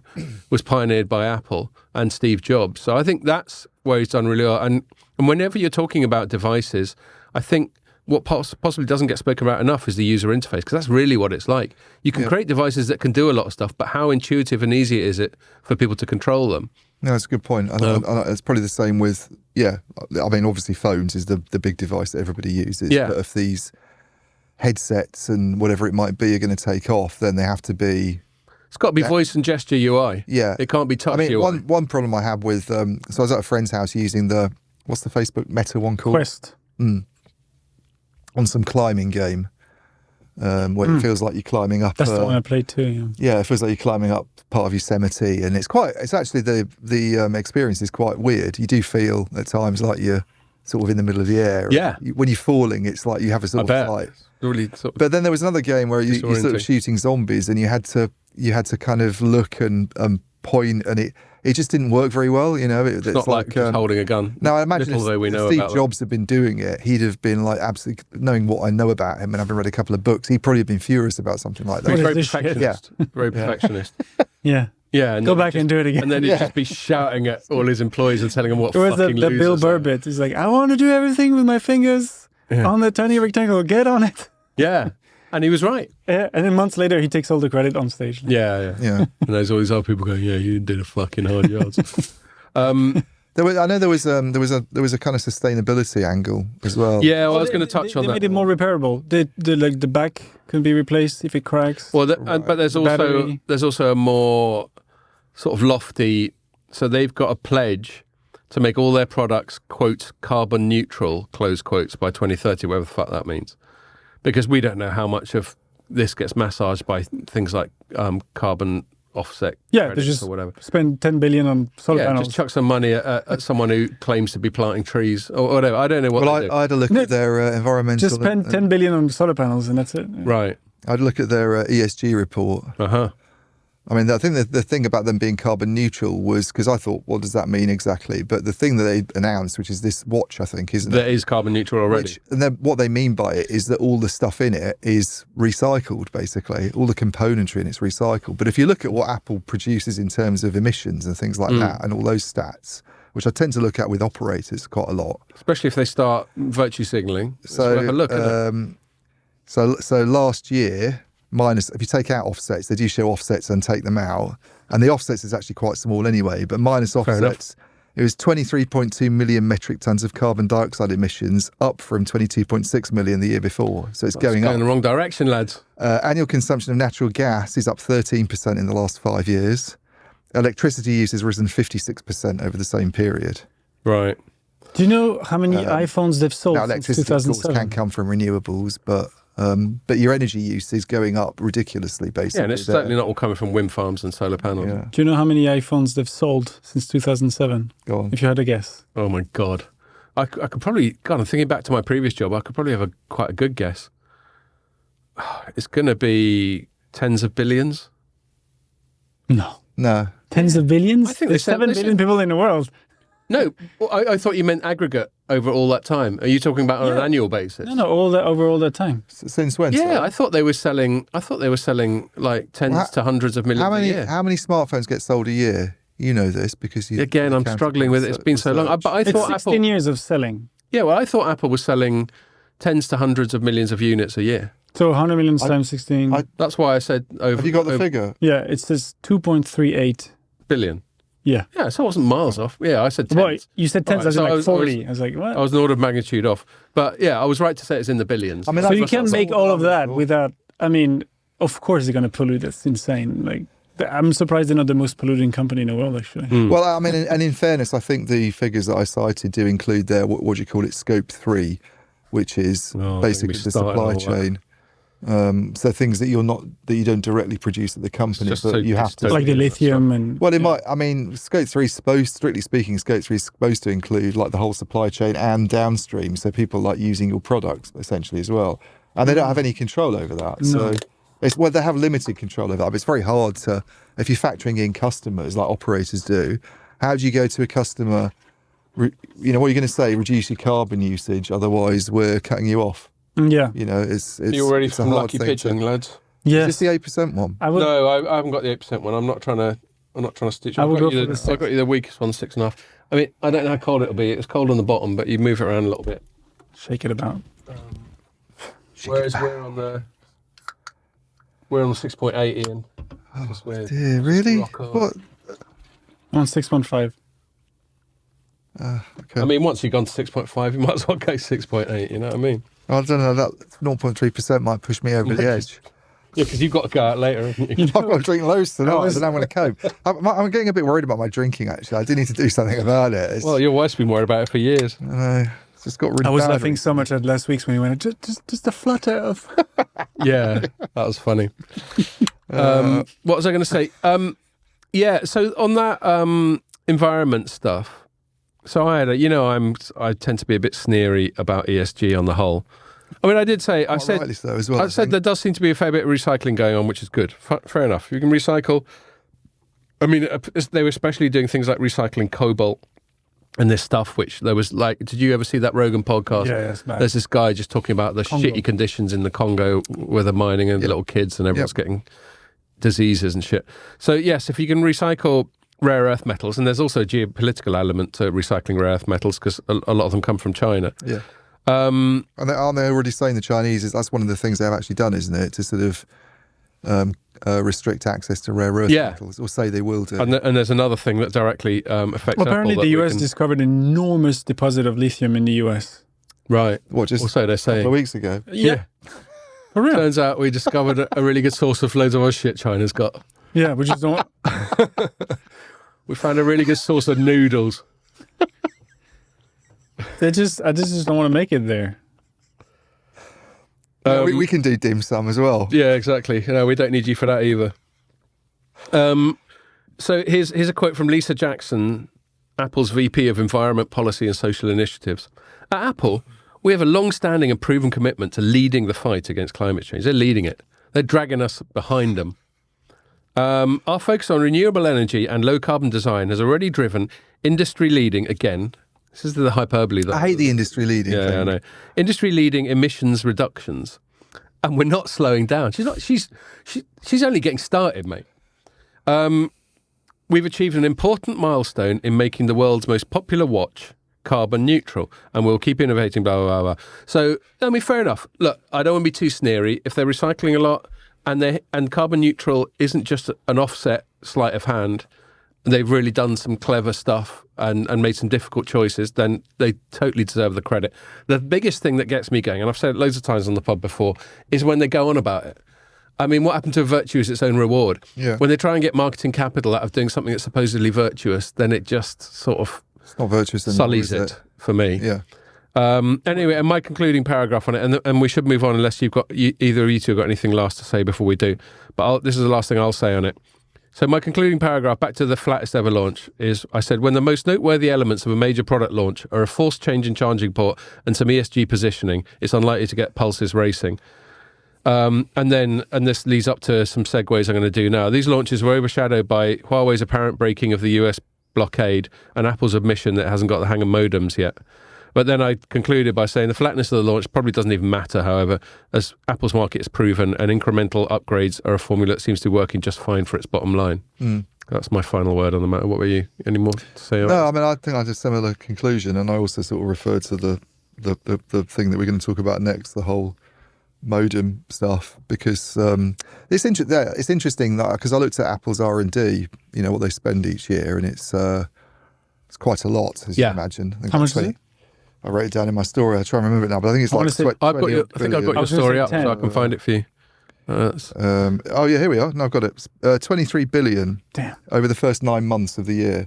was pioneered by Apple and Steve Jobs. So I think that's where he's done really well. And whenever you're talking about devices, I think what possibly doesn't get spoken about enough is the user interface, because that's really what it's like. You can create devices that can do a lot of stuff, but how intuitive and easy is it for people to control them?
No, that's a good point. It's probably the same with, I mean, obviously phones is the big device that everybody uses.
Yeah.
But if these headsets and whatever it might be are going to take off, then they have to be...
It's got to be voice and gesture UI.
Yeah.
It can't be touch UI.
One problem I had with... so I was at a friend's house using what's the Facebook Meta one called?
Quest.
On some climbing game. Where it feels like you're climbing up.
That's the one I played too.
Yeah, it feels like you're climbing up part of Yosemite, and it's actually the experience is quite weird. You do feel at times like you're sort of in the middle of the air.
Yeah.
When you're falling, it's like you have a sort of flight.
Really
but then there was another game where you're sort of shooting zombies, and you had to kind of look and point, and it just didn't work very well,
It's not like just holding a gun.
No, I imagine if Steve Jobs had been doing it, he'd have been like absolutely, knowing what I know about him and having read a couple of books, he'd probably have been furious about something like that.
He's very perfectionist.
Yeah.
Very perfectionist.
Yeah.
Yeah.
Go back and do it again.
And then he'd just be shouting at all his employees and telling them what fucking losers.
The Bill Burr bit. He's like, I want to do everything with my fingers on the tiny rectangle. Get on it.
Yeah. And he was right.
Yeah, and then months later, he takes all the credit on stage.
Yeah. And there's all these other people going, "Yeah, you did a fucking hard yards."
I know there was a kind of sustainability angle as well.
Yeah, well, I was going to touch on that.
They made it more repairable. The back can be replaced if it cracks.
Well, but there's also a more sort of lofty. So they've got a pledge to make all their products, quote, carbon neutral, close quotes, by 2030, whatever the fuck that means. Because we don't know how much of this gets massaged by things like carbon offset credits or whatever.
Spend 10 billion on solar panels.
Just chuck some money at someone who claims to be planting trees or whatever. I don't know what they do.
I had a look at their environmental...
Just spend 10 billion on solar panels and that's it.
Right.
I had a look at their ESG report.
Uh-huh.
I mean, I think the thing about them being carbon neutral was, because I thought, what does that mean exactly? But the thing that they announced, which is this watch, I think, isn't it?
That is carbon neutral already.
And then what they mean by it is that all the stuff in it is recycled, basically. All the componentry in it's recycled. But if you look at what Apple produces in terms of emissions and things like that, and all those stats, which I tend to look at with operators quite a lot.
Especially if they start virtue signalling.
So
have a look at it.
So last year, minus if you take out offsets, they do show offsets and take them out, and the offsets is actually quite small anyway. But minus offsets, it was 23.2 million metric tons of carbon dioxide emissions, up from 22.6 million the year before. So it's going up.
In the wrong direction, lads.
Annual consumption of natural gas is up 13% in the last 5 years. Electricity use has risen 56% over the same period.
Right.
Do you know how many iPhones they've sold
Now,
since
electricity, of course,
2007?
can come from renewables, but your energy use is going up ridiculously, basically.
Yeah, and it's certainly not all coming from wind farms and solar panels.
Yeah.
Do you know how many iPhones they've sold since 2007?
Go on.
If you had a guess.
Oh my God. I could probably, God, I'm thinking back to my previous job, I could probably have quite a good guess. It's going to be tens of billions.
No.
Tens of billions?
I think
There's 7 billion people in the world.
No, I thought you meant aggregate over all that time. Are you talking about on an annual basis?
No, over all that time.
Since when?
Yeah,
sorry?
I thought they were selling like tens to hundreds of millions a year.
How many smartphones get sold a year? You know this because you...
Again, I'm struggling with it. It's been so long. But I
It's
thought
16
Apple...
years of selling.
Yeah, well, I thought Apple was selling tens to hundreds of millions of units a year.
So 100 million times 16.
That's why I said over...
Have you got the figure?
Yeah, it says 2.38
billion.
Yeah.
Yeah, so I wasn't miles off. Yeah, I said tens.
Well, you said tens,
Right,
as in
so
like 40. I was like, what?
I was an order of magnitude off. But yeah, I was right to say it's in the billions.
I mean,
So
that's-
you can
that's
make
all
all of that
wonderful.
without, I mean, of course they're going to pollute. That's insane. Like, I'm surprised they're not the most polluting company in the world, actually.
Well, I mean, and in fairness, I think the figures that I cited do include their, what do you call it, scope 3, which is
Oh,
basically
don't get me
the
started
supply
on all that.
chain. So things that you don't directly produce at the company,
Just
but
so
you have to.
dystopian.
Like the lithium and...
Well, it might. I mean, scope 3 is strictly speaking, scope 3 is supposed to include like the whole supply chain and downstream. So people like using your products essentially as well, and they don't have any control over that. So they have limited control over that. But it's very hard to, if you're factoring in customers like operators do. How do you go to a customer? What are you going to say? Reduce your carbon usage, otherwise we're cutting you off.
Yeah.
It's
You're ready
it's a
from
hard
Lucky
thing
Pigeon, lads.
Is
Yes.
this the 8% one?
I would,
No, I haven't got the 8% one. I'm not trying to stitch.
I would go for the
I've
6.
got you the weakest one, 6.5. I mean, I don't know how cold it'll be. It's cold on the bottom, but you move it around a little bit.
shake it about.
Whereas we're on the 6.8, Ian.
Yeah, really?
rock hard.
What?
I'm on 6.5.
Okay.
I mean, once you've gone to 6.5, you might as well go 6.8. You know what I mean?
I don't know. That 0.3% might push me over the edge.
Yeah, because you've got to go out later, haven't you?
I've got to drink loads tonight. I don't know I'm going to cope. I'm getting a bit worried about my drinking, actually. I do need to do something about it.
Well, your wife's been worried about it for years.
It's just got really
I was
bad
laughing so much at last week's when you went, just a flutter of...
Yeah, that was funny. What was I going to say? Yeah, so on that environment stuff, so I had I tend to be a bit sneery about ESG on the whole. I mean, I did say, I said,
rightly so as well,
I
I
said
think.
there does seem to be a fair bit of recycling going on, which is good. Fair enough. You can recycle. I mean, they were especially doing things like recycling cobalt and this stuff, which there was like, did you ever see that Rogan podcast?
Yeah, it's bad.
There's this guy just talking about the
Congo.
shitty conditions in the Congo where they're mining and the little kids and everyone's getting diseases and shit. So yes, if you can recycle rare earth metals, and there's also a geopolitical element to recycling rare earth metals because a lot of them come from China.
Yeah. And aren't they already saying, the Chinese, that's one of the things they've actually done, isn't it? To sort of restrict access to rare earth metals, or say they will do.
And there's another thing that directly affects
Well, apparently
Apple
the
that we
US
can-
discovered an enormous deposit of lithium in the US.
Right.
What, just
Also, they're
a couple
saying.
of weeks ago?
Yeah.
For real?
Turns out we discovered a really good source of loads of other shit China's got.
Yeah, we just don't...
We found a really good source of noodles.
I just don't want to make it there.
Yeah, we can do dim sum as well.
Yeah, exactly. No, we don't need you for that either. So here's a quote from Lisa Jackson, Apple's VP of Environment Policy and Social Initiatives. At Apple, we have a long-standing and proven commitment to leading the fight against climate change. They're leading it. They're dragging us behind them. Our focus on renewable energy and low-carbon design has already driven industry-leading, again, this is the hyperbole. That,
I hate the industry leading thing.
Yeah, I know. Industry-leading emissions reductions. And we're not slowing down. She's only getting started, mate. we've achieved an important milestone in making the world's most popular watch carbon neutral, and we'll keep innovating, blah, blah, blah, blah. So, I mean, fair enough. Look, I don't want to be too sneery. If they're recycling a lot and carbon neutral isn't just an offset sleight of hand, they've really done some clever stuff and made some difficult choices, then they totally deserve the credit. The biggest thing that gets me going, and I've said it loads of times on the pod before, is when they go on about it. I mean, what happened to virtue is its own reward.
Yeah.
When they try and get marketing capital out of doing something that's supposedly virtuous, then it just sort of
It's not virtuous anymore,
sullies
is
it for me.
Yeah.
Anyway, and my concluding paragraph on it, and we should move on unless either of you two have got anything last to say before we do. But this is the last thing I'll say on it. So my concluding paragraph, back to the flattest ever launch, is I said, when the most noteworthy elements of a major product launch are a forced change in charging port and some ESG positioning, it's unlikely to get pulses racing. And this leads up to some segues I'm going to do now. These launches were overshadowed by Huawei's apparent breaking of the US blockade and Apple's admission that it hasn't got the hang of modems yet. But then I concluded by saying the flatness of the launch probably doesn't even matter, however, as Apple's market has proven, and incremental upgrades are a formula that seems to be working just fine for its bottom line. That's my final word on the matter. What were you? Any more to say?
No, I mean, I think I had a similar conclusion, and I also sort of referred to the thing that we're going to talk about next, the whole modem stuff, because it's interesting that because I looked at Apple's R&D, what they spend each year, and it's quite a lot, as you imagine. I think
how much is it?
I wrote it down in my story. I try and remember it now, but I think it's like 20
I think I've got your story up, so I can find it for you.
Here we are. No, I've got it. 23 billion over the first 9 months of the year,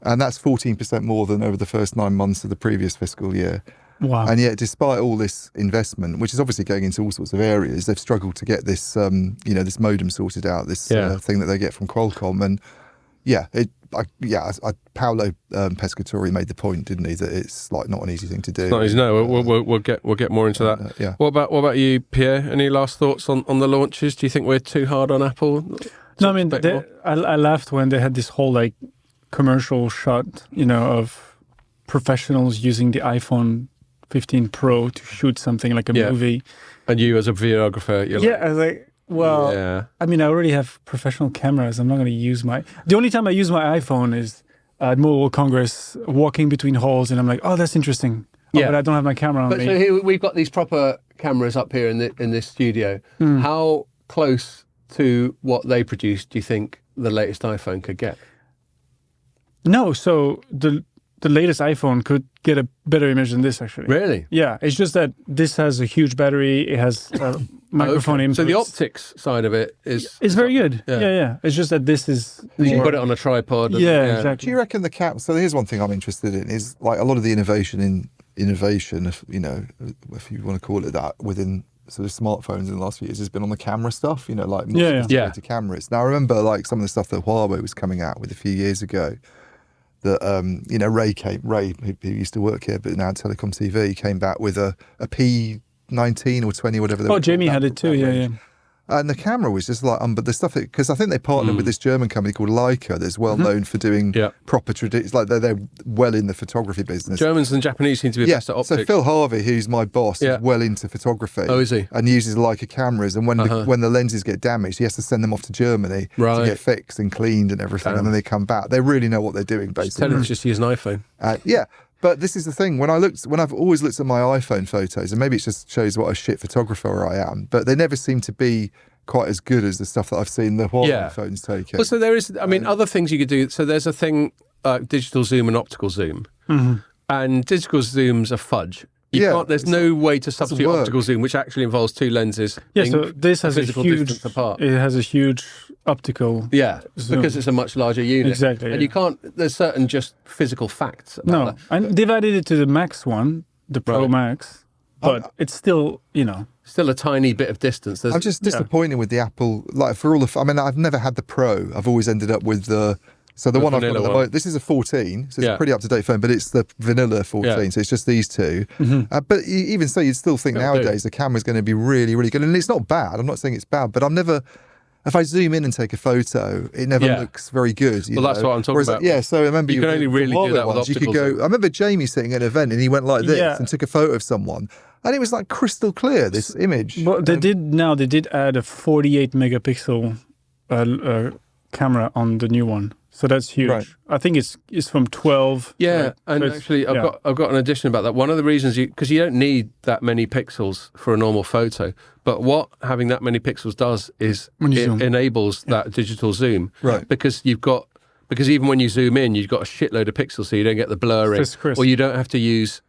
and that's 14% more than over the first 9 months of the previous fiscal year.
Wow!
And yet, despite all this investment, which is obviously going into all sorts of areas, they've struggled to get this, this modem sorted out. This thing that they get from Qualcomm, and Paolo Pescatore made the point, didn't he, that it's like not an easy thing to do.
It's not easy. No, we'll get more into that. What about you, Pierre? Any last thoughts on the launches? Do you think we're too hard on Apple?
No, I mean, I laughed when they had this whole like commercial shot, of professionals using the iPhone 15 Pro to shoot something like a movie. And
you as a videographer, you're like...
I was like, well, I mean, I already have professional cameras. I'm not going to use the only time I use my iPhone is at Mobile Congress, walking between halls, and I'm like, oh, that's interesting. But I don't have my camera on me.
So here we've got these proper cameras up here in this studio. How close to what they produce do you think the latest iPhone could get?
No, so the latest iPhone could get a better image than this, actually.
Really?
Yeah, it's just that this has a huge battery. It has microphone input.
So the optics side of it is
very good. Yeah. It's just that this is...
You can put it on a tripod.
Exactly.
Do you reckon so here's one thing I'm interested in, is like a lot of the innovation, if you want to call it that, within sort of smartphones in the last few years has been on the camera stuff, like more sophisticated cameras. Now I remember like some of the stuff that Huawei was coming out with a few years ago, that Ray who used to work here but now at Telecom TV, came back with a P19 or 20, whatever.
Jamie had it too. Yeah.
And the camera was just like, but the stuff, because I think they partnered with this German company called Leica that's well known for doing proper traditions. Like they're well in the photography business.
Germans and Japanese seem to be best at optics.
So Phil Harvey, who's my boss, is well into photography.
Oh, is he?
And uses Leica cameras. And when the lenses get damaged, he has to send them off to Germany to get fixed and cleaned and everything. And then they come back. They really know what they're doing, basically.
Tell them to just use an iPhone.
But this is the thing, when I've always looked at my iPhone photos, and maybe it just shows what a shit photographer I am, but they never seem to be quite as good as the stuff that I've seen the Huawei phones taking.
Well, so there is, other things you could do. So there's a thing, digital zoom and optical zoom. And digital zooms are fudge. There's no way to substitute optical zoom, which actually involves two lenses.
So this has a huge,
apart.
It has a huge optical zoom.
Because it's a much larger unit.
Exactly.
And you can't, there's certain just physical facts about that.
And they've added it to the Max one, the Pro Max, but it's still,
Still a tiny bit of distance.
I'm just disappointed with the Apple, like for all of, I've never had the Pro. I've always ended up with the one I've got at the moment. This is a 14, so it's a pretty up-to-date phone, but it's the vanilla 14, so it's just these two. But even so, you'd still think nowadays the camera's going to be really, really good. And it's not bad. I'm not saying it's bad, but if I zoom in and take a photo, it never looks very good.
Well, that's what I'm talking about.
So I remember
you can only really do that with optical zoom.
I remember Jamie sitting at an event and he went like this and took a photo of someone. And it was like crystal clear, this image.
But they did add a 48 megapixel camera on the new one. So that's huge.
Right.
I think it's from 12.
Yeah,
right?
and
So
actually, I've got an addition about that. One of the reasons because you don't need that many pixels for a normal photo, but what having that many pixels does is it enables that digital zoom,
Right?
Because even when you zoom in, you've got a shitload of pixels, so you don't get the blurring, or you don't have to use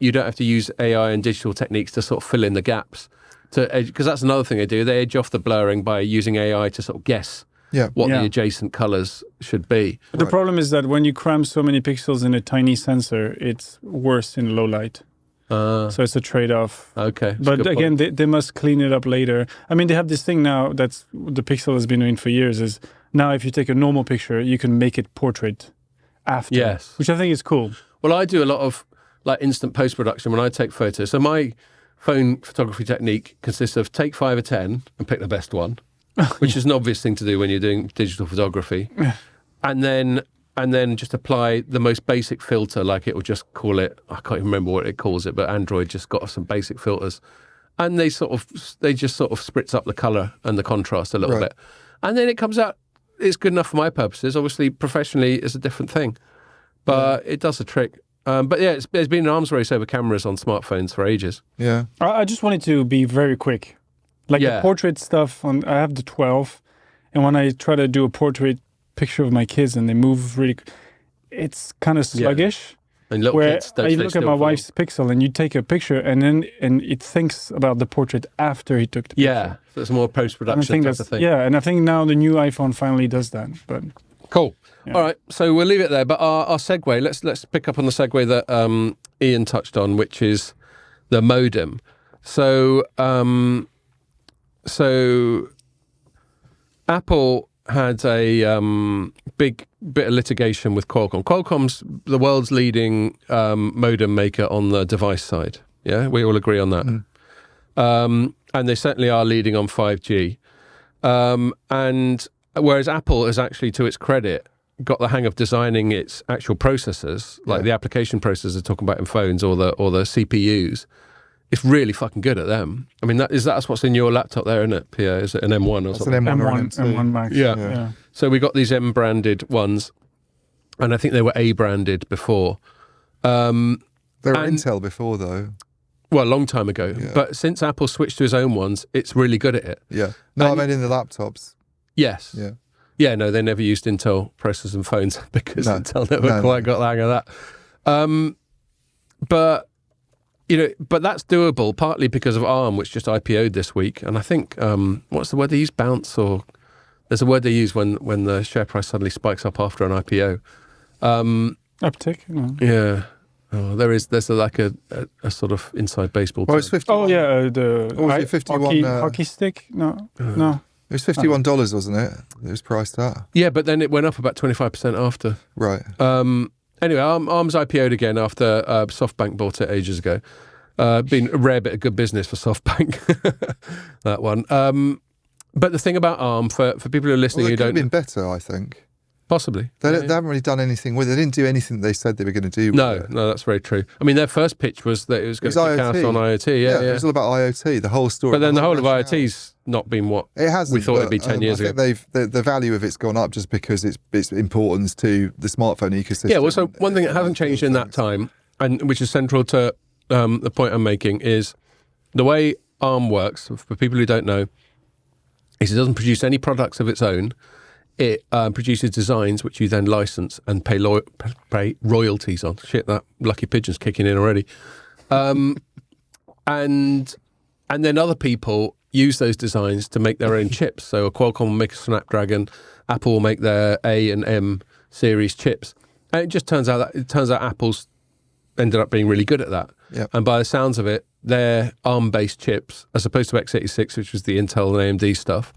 AI and digital techniques to sort of fill in the gaps. Because that's another thing they do. They edge off the blurring by using AI to sort of guess what the adjacent colors should be.
But the problem is that when you cram so many pixels in a tiny sensor, it's worse in low light. So it's a trade-off.
Okay.
But again, they must clean it up later. I mean, they have this thing now that's the Pixel has been doing for years is now if you take a normal picture, you can make it portrait after.
Yes.
Which I think is cool.
Well, I do a lot of like instant post-production when I take photos. So my phone photography technique consists of take 5 or 10 and pick the best one, which is an obvious thing to do when you're doing digital photography. And then just apply the most basic filter, like it will just call it, I can't even remember what it calls it, but Android just got some basic filters. And they just sort of spritz up the color and the contrast a little bit. And then it comes out, it's good enough for my purposes. Obviously, professionally, it's a different thing. But it does the trick. But yeah, there's been an arms race over cameras on smartphones for ages.
Yeah.
I just wanted to be very quick. Like the portrait stuff, I have the 12. And when I try to do a portrait picture of my kids and they move really, it's kind of sluggish.
And little
where
kids,
I look at my wife's Pixel and you take a picture and it thinks about the portrait after he took the picture.
Yeah, so it's more post-production type of thing.
Yeah, and I think now the new iPhone finally does that. But
cool. Yeah. All right, so we'll leave it there. But our segue, let's pick up on the segue that Ian touched on, which is the modem. So Apple had a big bit of litigation with Qualcomm. Qualcomm's the world's leading modem maker on the device side. Yeah, we all agree on that. And they certainly are leading on 5G. And whereas Apple has actually, to its credit, got the hang of designing its actual processors, like the application processors talking about in phones or the CPUs. It's really fucking good at them. I mean, that's what's in your laptop there, isn't it, Pierre? Is it an M1 or something?
An M1 or an M2.
M1 Max.
Yeah. So we got these M-branded ones, and I think they were A-branded before.
They were Intel before, though.
Well, a long time ago. Yeah. But since Apple switched to its own ones, it's really good at it.
Yeah. No, I mean in the laptops.
Yes.
Yeah.
Yeah, no, they never used Intel processors and phones because Intel never quite got the hang of that. But that's doable, partly because of ARM, which just IPO'd this week. And I think, what's the word they use? Bounce, or there's a word they use when the share price suddenly spikes up after an IPO.
Uptick? No.
Yeah. Oh, there's like a sort of inside baseball.
Well, it's 51.
Oh, yeah, the
51,
hockey stick? No.
It was $51, wasn't it? It was priced at.
Yeah, but then it went up about 25% after.
Right.
Anyway, ARM's IPO'd again after SoftBank bought it ages ago. Been a rare bit of good business for SoftBank, that one. But the thing about ARM, for people who are listening who don't...
It could have been better, I think.
Possibly.
They haven't really done anything with it. They didn't do anything they said they were going to do with it.
No, that's very true. I mean, their first pitch was that it was going to kick out on IoT. Yeah,
it was all about IoT, the whole story.
But then the whole of IoT's not been what we thought it'd be 10 years ago.
I think the value of it's gone up just because its importance to the smartphone ecosystem.
Yeah, well, so one thing that hasn't changed in that time, and which is central to the point I'm making, is the way ARM works, for people who don't know, is it doesn't produce any products of its own. It produces designs which you then license and pay royalties on. Shit, that lucky pigeon's kicking in already. And then other people use those designs to make their own chips. So a Qualcomm will make a Snapdragon, Apple will make their A and M series chips. And it just turns out Apple's ended up being really good at that.
Yep.
And by the sounds of it, their ARM-based chips, as opposed to x86, which was the Intel and AMD stuff,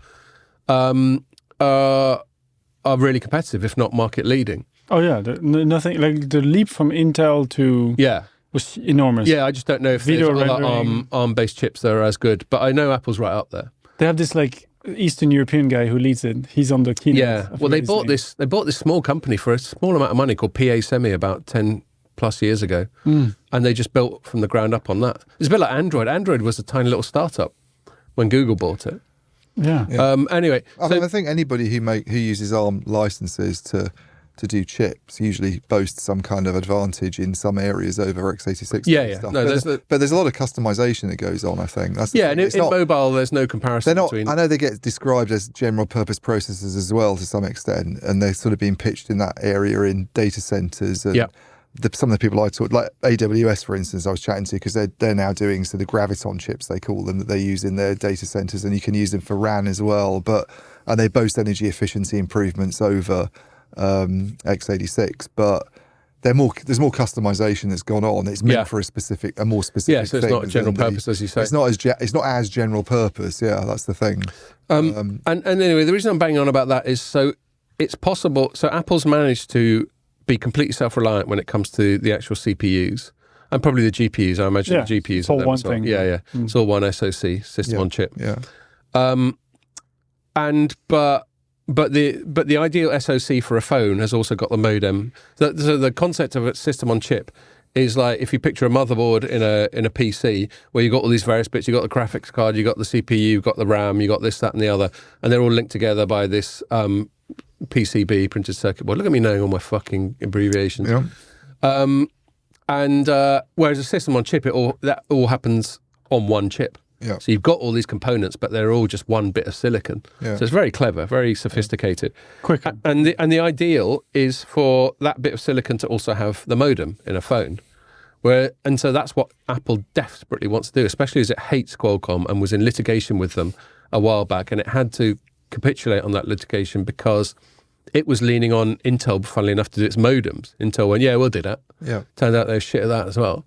are really competitive, if not market leading.
Oh yeah, nothing like the leap from Intel to was enormous.
Yeah, I just don't know if there's other ARM-based chips that are as good, but I know Apple's right up there.
They have this like Eastern European guy who leads it. He's on the keynote.
Yeah, well, they bought this small company for a small amount of money called PA Semi about 10 plus years ago, and they just built from the ground up on that. It's a bit like Android. Android was a tiny little startup when Google bought it.
Yeah.
Anyway,
I think anybody who uses ARM licenses to to do chips usually boast some kind of advantage in some areas over x86
Yeah.
stuff.
No,
but there's a lot of customization that goes on, I think. That's the thing.
And in mobile, there's no comparison between...
I know they get described as general purpose processors as well to some extent, and they're sort of being pitched in that area in data centers. And some of the people I talked, like AWS, for instance, I was chatting to, because they're now doing sort of graviton chips, they call them, that they use in their data centers, and you can use them for RAN as well. And they boast energy efficiency improvements over x86, but there's more customization that's gone on. It's meant for a more specific
so it's not general purpose, as you say.
It's not as general purpose. Yeah, that's the thing.
And anyway, the reason I'm banging on about that is so it's possible. So Apple's managed to be completely self-reliant when it comes to the actual CPUs and probably the GPUs. I imagine the GPUs.
It's all one thing.
Yeah. It's all one SoC, system on chip.
Yeah.
But the ideal SoC for a phone has also got the modem. So the concept of a system on chip is like if you picture a motherboard in a PC where you've got all these various bits, you've got the graphics card, you've got the CPU, you've got the RAM, you've got this, that and the other, and they're all linked together by this PCB, printed circuit board. Look at me knowing all my fucking abbreviations.
Yeah.
Whereas a system on chip, that all happens on one chip.
Yeah.
So you've got all these components, but they're all just one bit of silicon. Yeah. So it's very clever, very sophisticated.
Quick.
And the ideal is for that bit of silicon to also have the modem in a phone. And so that's what Apple desperately wants to do, especially as it hates Qualcomm and was in litigation with them a while back. And it had to capitulate on that litigation because it was leaning on Intel, funnily enough, to do its modems. Intel went, we'll do that.
Yeah.
Turned out they were shit at that as well.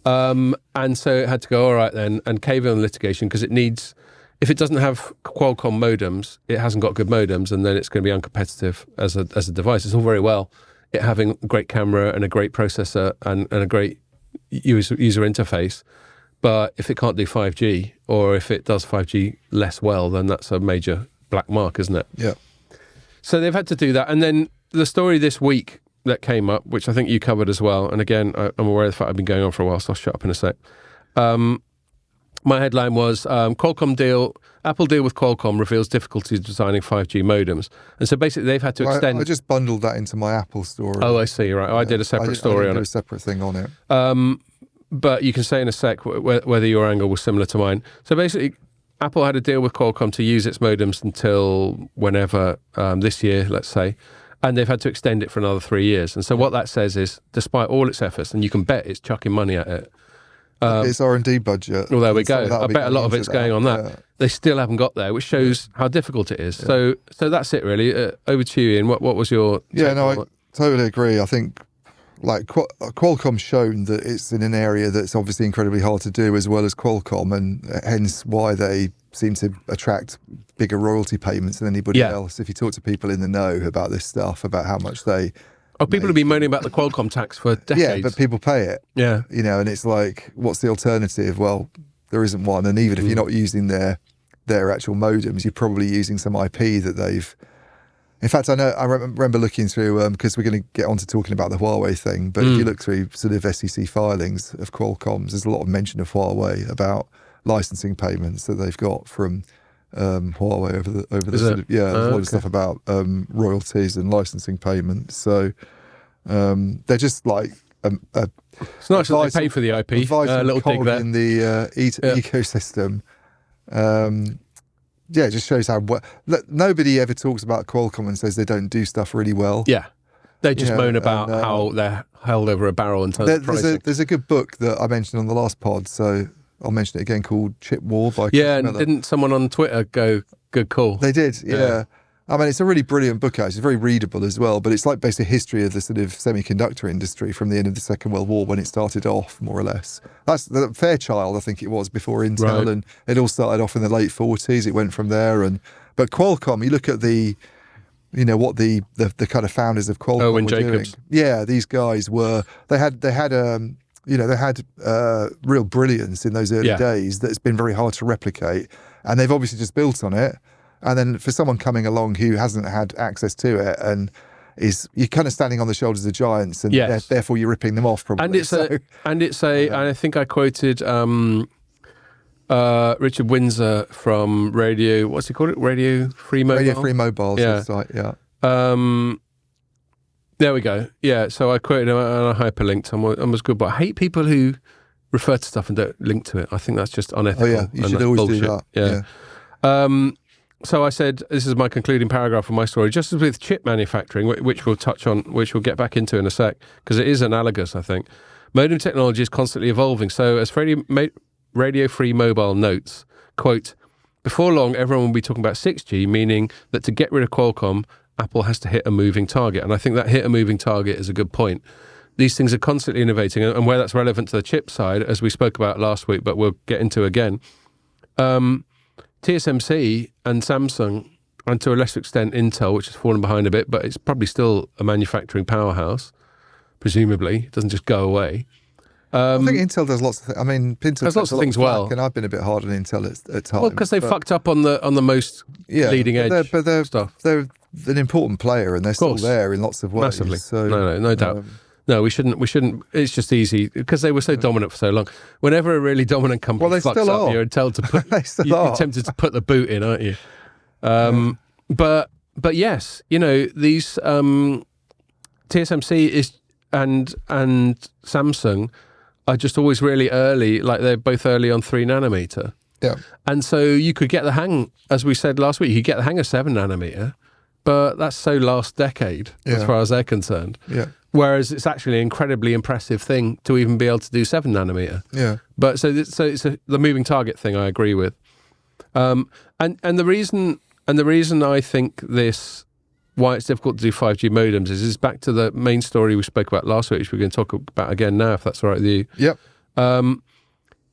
And so it had to go, all right then, and cave in on litigation because if it doesn't have Qualcomm modems, it hasn't got good modems, and then it's going to be uncompetitive as a device. It's all very well it having a great camera and a great processor and a great user interface, but if it can't do 5G, or if it does 5G less well, then that's a major black mark, isn't it?
Yeah. So
they've had to do that. And then the story this week that came up, which I think you covered as well, and again, I'm aware of the fact I've been going on for a while, so I'll shut up in a sec. My headline was, Apple deal with Qualcomm reveals difficulties designing 5G modems. And so basically they've had to extend...
I just bundled that into my Apple story.
Oh, I see, right. I did a separate story on it.
a separate thing on it.
But you can say in a sec whether your angle was similar to mine. So basically, Apple had a deal with Qualcomm to use its modems until whenever, this year, let's say, and they've had to extend it for another 3 years. And so what that says is, despite all its efforts, and you can bet it's chucking money at it.
It's R&D budget.
Well, there we go. I bet a lot of it's going on that. Yeah. They still haven't got there, which shows how difficult it is. Yeah. So that's it, really. Over to you, Ian. What was your...
Yeah, no, I totally agree. I think like Qualcomm's shown that it's in an area that's obviously incredibly hard to do, as well as Qualcomm, and hence why they seem to attract bigger royalty payments than anybody else. If you talk to people in the know about this stuff, about how much they...
people have been moaning about the Qualcomm tax for decades.
Yeah, but people pay it.
Yeah.
And it's like, what's the alternative? Well, there isn't one. And even if you're not using their actual modems, you're probably using some IP that they've... In fact, I remember looking through, because we're going to get on to talking about the Huawei thing, but if you look through sort of SEC filings of Qualcomm's, there's a lot of mention of Huawei about licensing payments that they've got from Huawei over the sort of, there's a lot of stuff about royalties and licensing payments. So they're just like
it's nice that they pay for the IP. A little dig there
in the ecosystem. It just shows how nobody ever talks about Qualcomm and says they don't do stuff really well.
Yeah, they just moan about how they're held over a barrel in terms of pricing.
There's a good book that I mentioned on the last pod, so I'll mention it again, called Chip War by Chris
and
Miller.
Didn't someone on Twitter go, good call?
They did, yeah. I mean, it's a really brilliant book, actually. It's very readable as well, but it's like basically a history of the sort of semiconductor industry from the end of the Second World War, when it started off, more or less. That's the Fairchild, I think it was, before Intel, right. And it all started off in the late 40s. It went from there. But Qualcomm, you look at what the kind of founders of Qualcomm were
Jacobs.
doing. Yeah, these guys were, they had real brilliance in those early days that's been very hard to replicate, and they've obviously just built on it. And then for someone coming along who hasn't had access to it, and you're kind of standing on the shoulders of giants, and therefore you're ripping them off, probably.
And I think I quoted Richard Windsor from Radio, what's he called it? Radio Free Mobile?
Radio Free Mobile.
Yeah.
Site, yeah.
There we go. Yeah, so I quoted him and I hyperlinked and was good. But I hate people who refer to stuff and don't link to it. I think that's just unethical.
Oh yeah, you should always
bullshit.
do that.
Yeah. So I said, this is my concluding paragraph of my story, just as with chip manufacturing, which we'll touch on, which we'll get back into in a sec, because it is analogous, I think. Modem technology is constantly evolving. So as Radio Free Mobile notes, quote, before long, everyone will be talking about 6G, meaning that to get rid of Qualcomm, Apple has to hit a moving target. And I think that hit a moving target is a good point. These things are constantly innovating, and where that's relevant to the chip side, as we spoke about last week, but we'll get into again, TSMC and Samsung, and to a lesser extent Intel, which has fallen behind a bit, but it's probably still a manufacturing powerhouse, presumably. It doesn't just go away.
I think Intel does lots of things. I mean, Intel
does lots of things well.
And I've been a bit hard on Intel at times.
Well, because they fucked up on the most leading edge stuff.
They're an important player, and they're still there in lots of ways.
Massively.
So,
no doubt. No, we shouldn't. It's just easy because they were so dominant for so long. Whenever a really dominant company fucks up, you're entitled to put. You're tempted to put the boot in, aren't you? But yes, these TSMC and Samsung are just always really early. Like they're both early on 3 nanometer.
Yeah,
and so you could get the hang, as we said last week, you could get the hang of 7 nanometer, but that's so last decade as far as they're concerned.
Yeah.
Whereas it's actually an incredibly impressive thing to even be able to do 7 nanometer.
Yeah.
But so it's the moving target thing. I agree with, and the reason I think why it's difficult to do 5G modems is back to the main story we spoke about last week, which we're going to talk about again now, if that's all right with you.
Yep.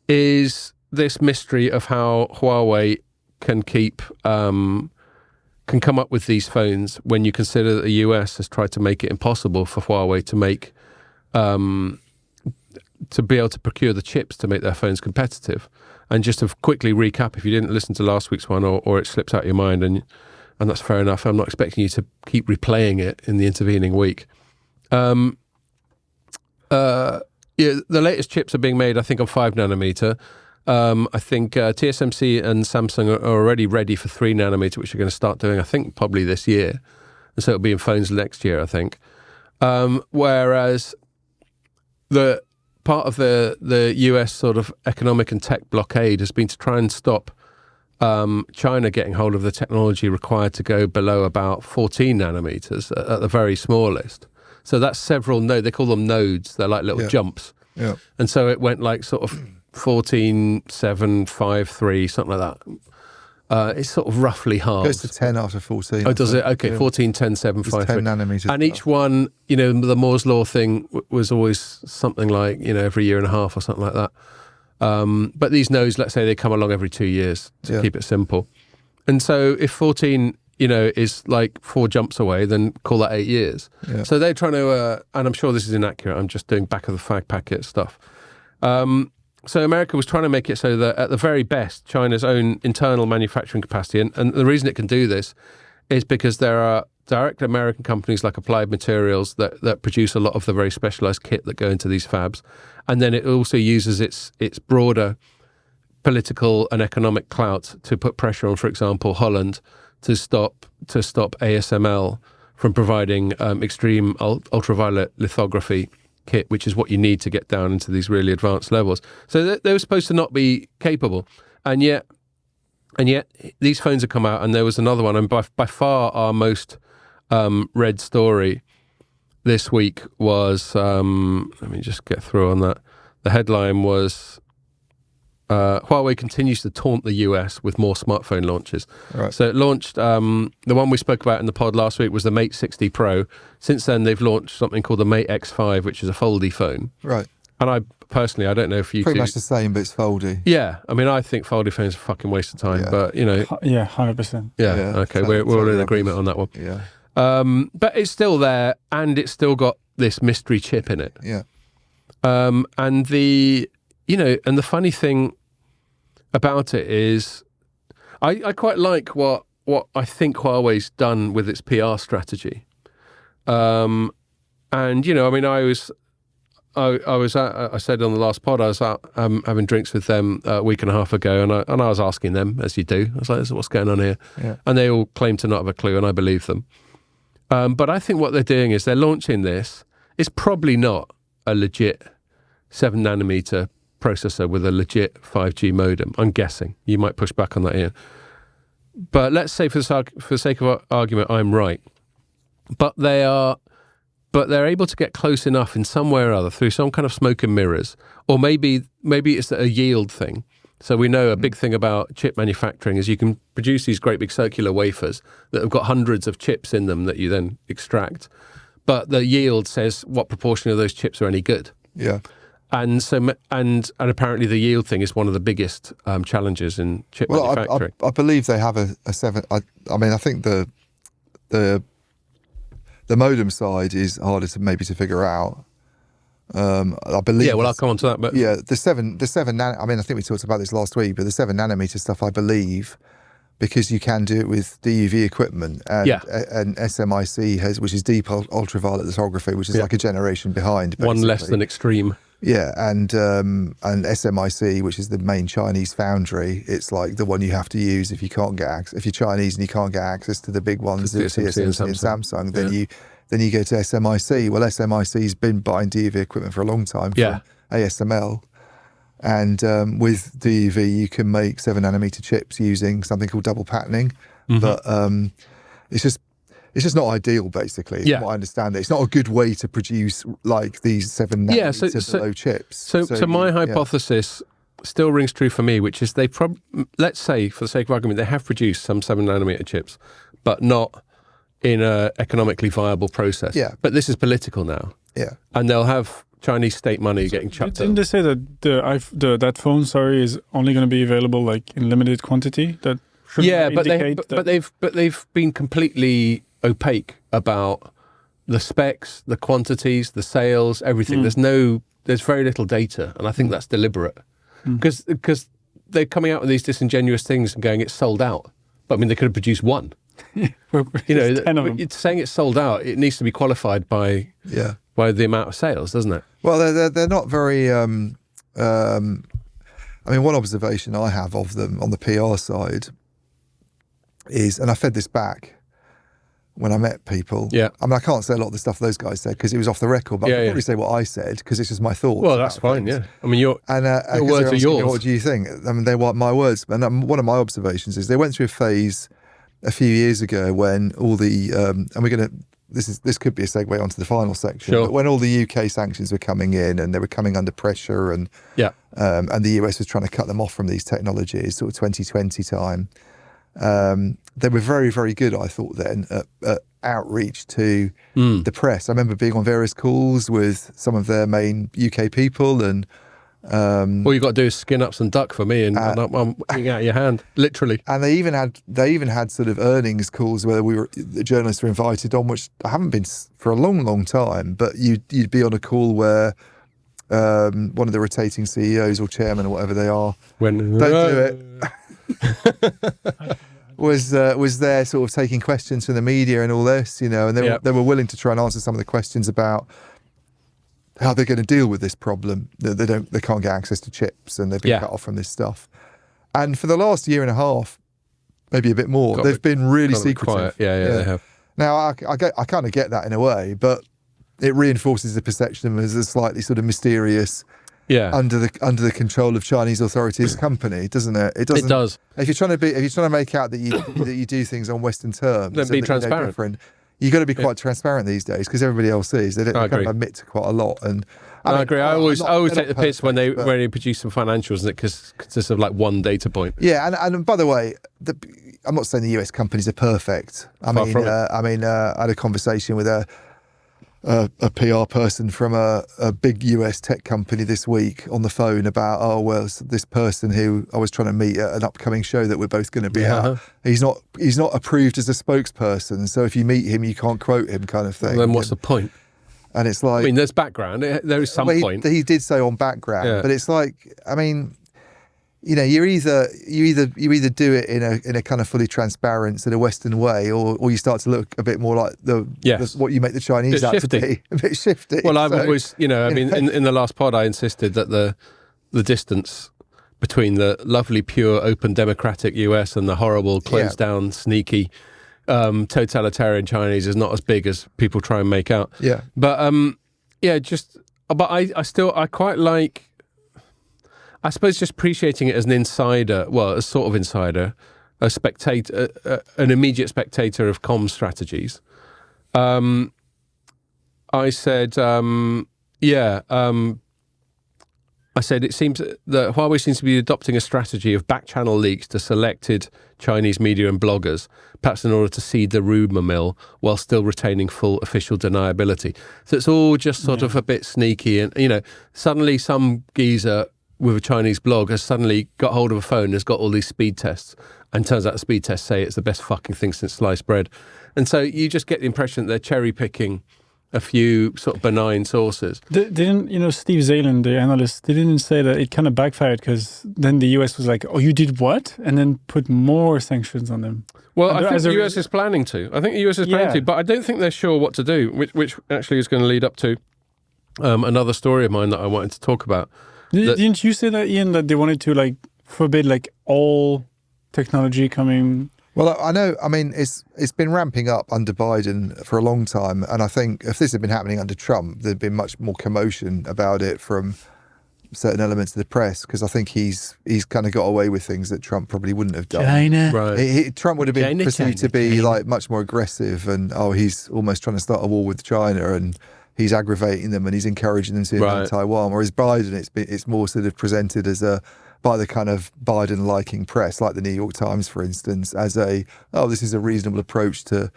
Is this mystery of how Huawei can come up with these phones when you consider that the US has tried to make it impossible for Huawei to make to be able to procure the chips to make their phones competitive. And just to quickly recap, if you didn't listen to last week's one or it slips out your mind, and that's fair enough, I'm not expecting you to keep replaying it in the intervening week. The latest chips are being made, I think, on 5 nanometer. I think TSMC and Samsung are already ready for 3 nanometer, which are going to start doing, I think, probably this year. And so it'll be in phones next year, I think. Whereas the part of the US sort of economic and tech blockade has been to try and stop China getting hold of the technology required to go below about 14 nanometers at the very smallest. So that's several nodes. They call them nodes. They're like little jumps.
Yeah.
And so it went like sort of 14, 7, 5, 3, something like that. It's sort of roughly half.
It goes to 10 after 14.
Oh, does it? Okay, 14, 10, 7, 5,
10
3.
nanometers.
And each one, the Moore's Law thing was always something like, every year and a half or something like that. But these nodes, let's say they come along every 2 years to keep it simple. And so if 14, is like 4 jumps away, then call that 8 years.
Yeah.
So they're trying to, and I'm sure this is inaccurate, I'm just doing back of the fag packet stuff. So America was trying to make it so that at the very best, China's own internal manufacturing capacity, and the reason it can do this is because there are direct American companies like Applied Materials that produce a lot of the very specialized kit that go into these fabs. And then it also uses its broader political and economic clout to put pressure on, for example, Holland to stop ASML from providing extreme ultraviolet lithography kit, which is what you need to get down into these really advanced levels. So they were supposed to not be capable, and yet these phones have come out. And there was another one, and by far our most read story this week was, let me just get through on that. The headline was, Huawei continues to taunt the US with more smartphone launches.
Right.
So it launched, the one we spoke about in the pod last week was the Mate 60 Pro. Since then, they've launched something called the Mate X5, which is a foldy phone.
Right.
And I personally, I don't know if you
Pretty much the same, but it's foldy.
Yeah. I mean, I think foldy phones are a fucking waste of time, but
Yeah, 100%.
Yeah. Okay. We're all in agreement on that one.
Yeah.
But it's still there, and it's still got this mystery chip in it.
Yeah.
And the funny thing about it is, I quite like what I think Huawei's done with its PR strategy. And I mean, I said on the last pod, I was out having drinks with them a week and a half ago, and I was asking them, as you do, I was like, "What's going on here?"
Yeah.
And they all claimed to not have a clue, and I believe them. But I think what they're doing is they're launching this. It's probably not a legit 7 nanometer processor with a legit 5G modem. I'm guessing. You might push back on that here. But let's say for the sake of argument, I'm right. But they're able to get close enough in some way or other through some kind of smoke and mirrors, or maybe it's a yield thing. So we know a big thing about chip manufacturing is you can produce these great big circular wafers that have got hundreds of chips in them that you then extract. But the yield says what proportion of those chips are any good.
Yeah.
And so, and apparently the yield thing is one of the biggest challenges in chip manufacturing.
I believe they have a 7. I mean, I think the modem side is harder to figure out. I believe.
Yeah, well, I'll come on to that. But
yeah, the 7 I mean, I think we talked about this last week, but the 7 nanometer stuff, I believe, because you can do it with DUV equipment, and SMIC which is deep ultraviolet lithography, which is like a generation behind. Basically.
One less than extreme.
Yeah, and SMIC, which is the main Chinese foundry, it's like the one you have to use if you can't get access. If you're Chinese and you can't get access to the big ones, TSMC and Samsung, then you go to SMIC. Well, SMIC's been buying DUV equipment for a long time from ASML, and with DUV you can make 7 nanometer chips using something called double patterning, but it's just not ideal, basically. From what I understand it. It's not a good way to produce like these 7 nanometer below chips.
So my hypothesis still rings true for me, which is they let's say, for the sake of argument, they have produced some 7 nanometer chips, but not in a economically viable process.
Yeah.
But this is political now.
Yeah.
And they'll have Chinese state money getting chucked
Didn't they say that that phone, is only going to be available like in limited quantity? That
but they've been completely opaque about the specs, the quantities, the sales, everything. There's very little data, and I think that's deliberate because they're coming out with these disingenuous things and going, it's sold out. But I mean, they could have produced one. It's saying it's sold out. It needs to be qualified by the amount of sales, doesn't it?
Well, they're not very. I mean, one observation I have of them on the PR side is, and I fed this back when I met people. Yeah. I mean, I can't say a lot of the stuff those guys said because it was off the record, but I can probably say what I said because it's just my thoughts.
Well, that's fine, things. I mean, your words are yours.
What do you think? I mean, they want my words. And one of my observations is they went through a phase a few years ago when all the, and we're going to, this could be a segue onto the final section, but when all the UK sanctions were coming in and they were coming under pressure and the US was trying to cut them off from these technologies, sort of 2020 time, they were very, very good, I thought then, at outreach to the press. I remember being on various calls with some of their main UK people, and
all you got to do is skin up some duck for me, and I'm eating out your hand, literally.
And they even had sort of earnings calls where the journalists were invited on, which I haven't been for a long, long time. But you'd be on a call where one of the rotating CEOs or chairman or whatever they are, don't do it. was there sort of taking questions from the media and all this, and they were willing to try and answer some of the questions about how they're going to deal with this problem. They can't get access to chips and they've been cut off from this stuff. And for the last year and a half, maybe a bit more, they've been really secretive.
They have.
Now I kind of get that in a way, but it reinforces the perception of them as a slightly sort of mysterious, under the control of Chinese authorities company, doesn't it? It does. If you're trying to make out that you do things on Western terms,
then be transparent.
You've got to be quite transparent these days because everybody else is. They kind of admit to quite a lot. And
I agree. I always take the piss when they produce some financials, and it consists of like one data point.
Yeah, and by the way, I'm not saying the US companies are perfect. I had a conversation with a PR person from a big US tech company this week on the phone about, this person who I was trying to meet at an upcoming show that we're both going to be at. He's not approved as a spokesperson, so if you meet him, you can't quote him, kind of thing.
Well, then what's the point?
And it's like,
I mean, there's background. There is some point.
He did say on background, but it's like, I mean, you either do it in a kind of fully transparent sort of Western way, or you start to look a bit more like what you make the Chinese out to be, a bit shifty.
Well, I've always, I mean, in the last pod, I insisted that the distance between the lovely, pure, open, democratic US and the horrible, closed down, sneaky totalitarian Chinese is not as big as people try and make out.
Yeah.
But I quite like, I suppose, just appreciating it as an insider, well, a sort of insider, a spectator, an immediate spectator of comms strategies. I said, I said it seems that Huawei seems to be adopting a strategy of back-channel leaks to selected Chinese media and bloggers, perhaps in order to seed the rumour mill while still retaining full official deniability. So it's all just sort of a bit sneaky. And, suddenly some geezer with a Chinese blog has suddenly got hold of a phone and has got all these speed tests. And turns out the speed tests say it's the best fucking thing since sliced bread. And so you just get the impression that they're cherry-picking a few sort of benign sources.
Didn't Steve Zalen, the analyst, didn't say that it kind of backfired because then the US was like, "Oh, you did what?" and then put more sanctions on them.
Well, I think the US is planning to. I think the US is planning to, but I don't think they're sure what to do, which actually is going to lead up to another story of mine that I wanted to talk about.
Didn't you say that, Ian, that they wanted to forbid all technology coming?
Well, I know. I mean, it's been ramping up under Biden for a long time, and I think if this had been happening under Trump, there'd been much more commotion about it from certain elements of the press, because I think he's kind of got away with things that Trump probably wouldn't have done.
China,
right? Trump would have been perceived to be much more aggressive, and he's almost trying to start a war with China, and he's aggravating them, and he's encouraging them to invade Taiwan. Whereas Biden, it's more sort of presented as by the kind of Biden-liking press, like the New York Times, for instance, as this is a reasonable approach to,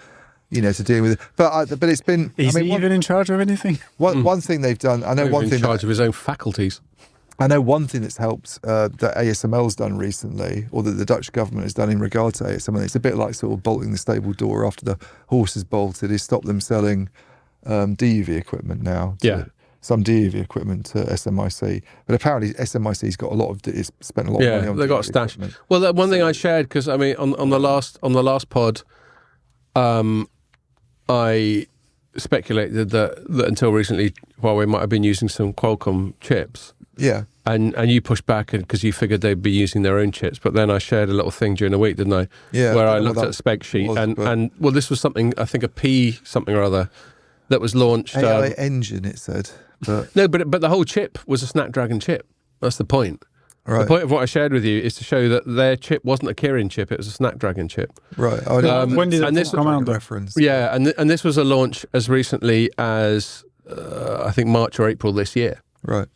to dealing with it. But it's been.
Is he even in charge of anything?
One thing they've done. I know one thing.
In charge of his own faculties.
I know one thing that's helped that ASML's done recently, or that the Dutch government has done in regard to ASML. It's a bit like sort of bolting the stable door after the horse has bolted. Is stop them selling DUV equipment now. Some DUV equipment to SMIC, but apparently SMIC's got it's spent a lot of money on.
They've got a stash. Equipment. Well, that one thing I shared, because I mean, on the last pod, I speculated that until recently Huawei might have been using some Qualcomm chips.
Yeah.
And you pushed back because you figured they'd be using their own chips. But then I shared a little thing during the week, didn't I?
Yeah.
Where I looked at a spec sheet and this was something, I think a P something or other that was launched.
AI engine, it said. But
no, but the whole chip was a Snapdragon chip. That's the point.
Right.
The point of what I shared with you is to show that their chip wasn't a Kirin chip; it was a Snapdragon chip.
Right.
When did it come out?
Reference.
Yeah, and this was a launch as recently as I think March or April this year.
Right.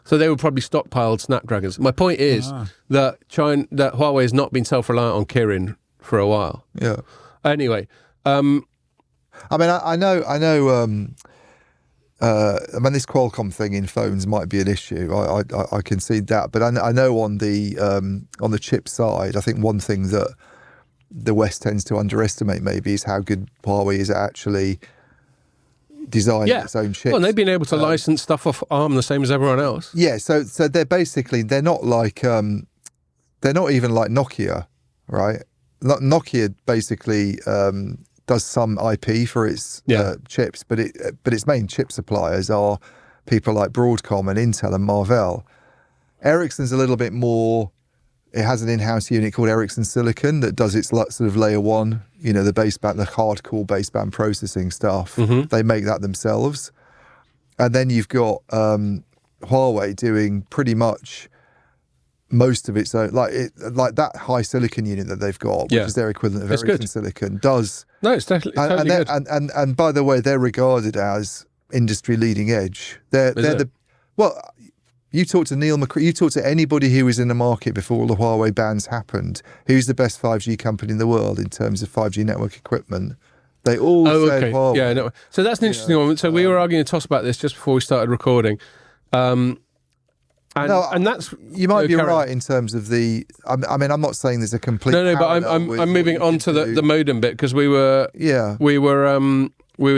So they were probably stockpiled Snapdragons. My point is that Huawei has not been self-reliant on Kirin for a while.
Yeah.
Anyway,
I mean, I know. This Qualcomm thing in phones might be an issue. I concede that, but I know on the chip side, I think one thing that the West tends to underestimate maybe is how good Huawei is at actually designing its own chips.
Well, they've been able to license stuff off ARM the same as everyone else.
Yeah, so they're not like they're not even like Nokia, right? Nokia basically does some IP for its chips, but its main chip suppliers are people like Broadcom and Intel and Marvell. Ericsson's a little bit more. It has an in-house unit called Ericsson Silicon that does its sort of layer one, the baseband, the hardcore baseband processing stuff.
Mm-hmm.
They make that themselves, and then you've got Huawei doing pretty much most of its own, like that high silicon unit that they've got, which is their equivalent of Ericsson Silicon, does.
No, it's definitely totally good.
And by the way, they're regarded as industry leading edge. You talk to Neil McCrea, you talk to anybody who was in the market before all the Huawei bans happened, who's the best 5G company in the world in terms of 5G network equipment. They all said Huawei.
Yeah, no. So that's an interesting one. So we were arguing a toss about this just before we started recording. And that's
you might be right in terms of the. I mean, I'm not saying there's a complete.
No, but I'm moving on to the modem bit because we were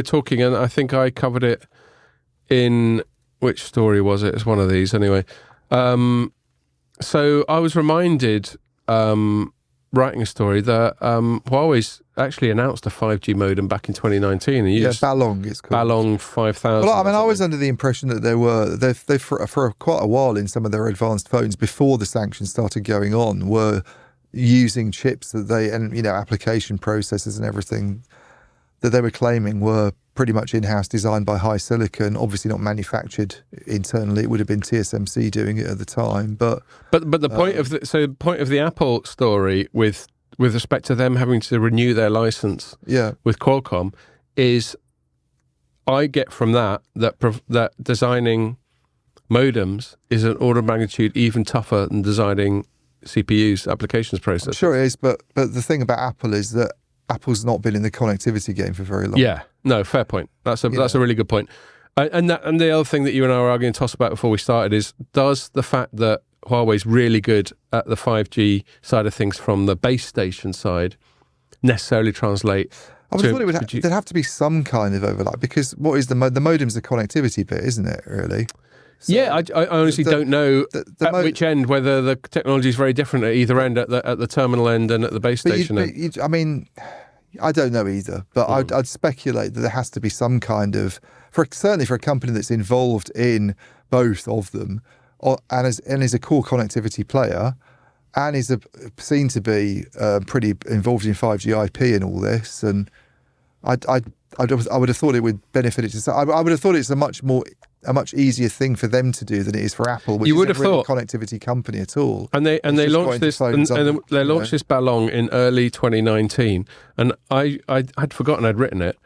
talking, and I think I covered it in which story was it? It's one of these anyway. So I was reminded writing a story that Huawei's actually announced a 5G modem back in 2019. And
Balong it's called.
Balong 5000.
Well, I mean, I was under the impression that they've for quite a while in some of their advanced phones before the sanctions started going on were using chips that application processors and everything that they were claiming were pretty much in-house, designed by HiSilicon, obviously not manufactured internally. It would have been TSMC doing it at the time, but
the point of the Apple story with respect to them having to renew their license with Qualcomm is, I get from that designing modems is an order of magnitude even tougher than designing CPUs, applications processors.
I'm sure it is, but the thing about Apple is that Apple's not been in the connectivity game for very long.
Yeah, no, fair point. That's a really good point. And the other thing that you and I were arguing toss about before we started is, does the fact that Huawei's really good at the 5G side of things from the base station side necessarily translate?
I would have thought there'd have to be some kind of overlap, because what is the modem's the connectivity bit, isn't it? Really? So
yeah, I honestly don't know at which end, whether the technology is very different at either end, at the terminal end and at the base station end.
I mean, I don't know either, but I'd speculate that there has to be some kind of, certainly for a company that's involved in both of them, and is a core connectivity player, and is seen to be pretty involved in 5G IP and all this, and I would have thought it would benefit it. I would have thought it's a much easier thing for them to do than it is for Apple, which isn't really a connectivity company at all.
And they launched this they launched this Ballong in early 2019, and I'd forgotten I'd written it,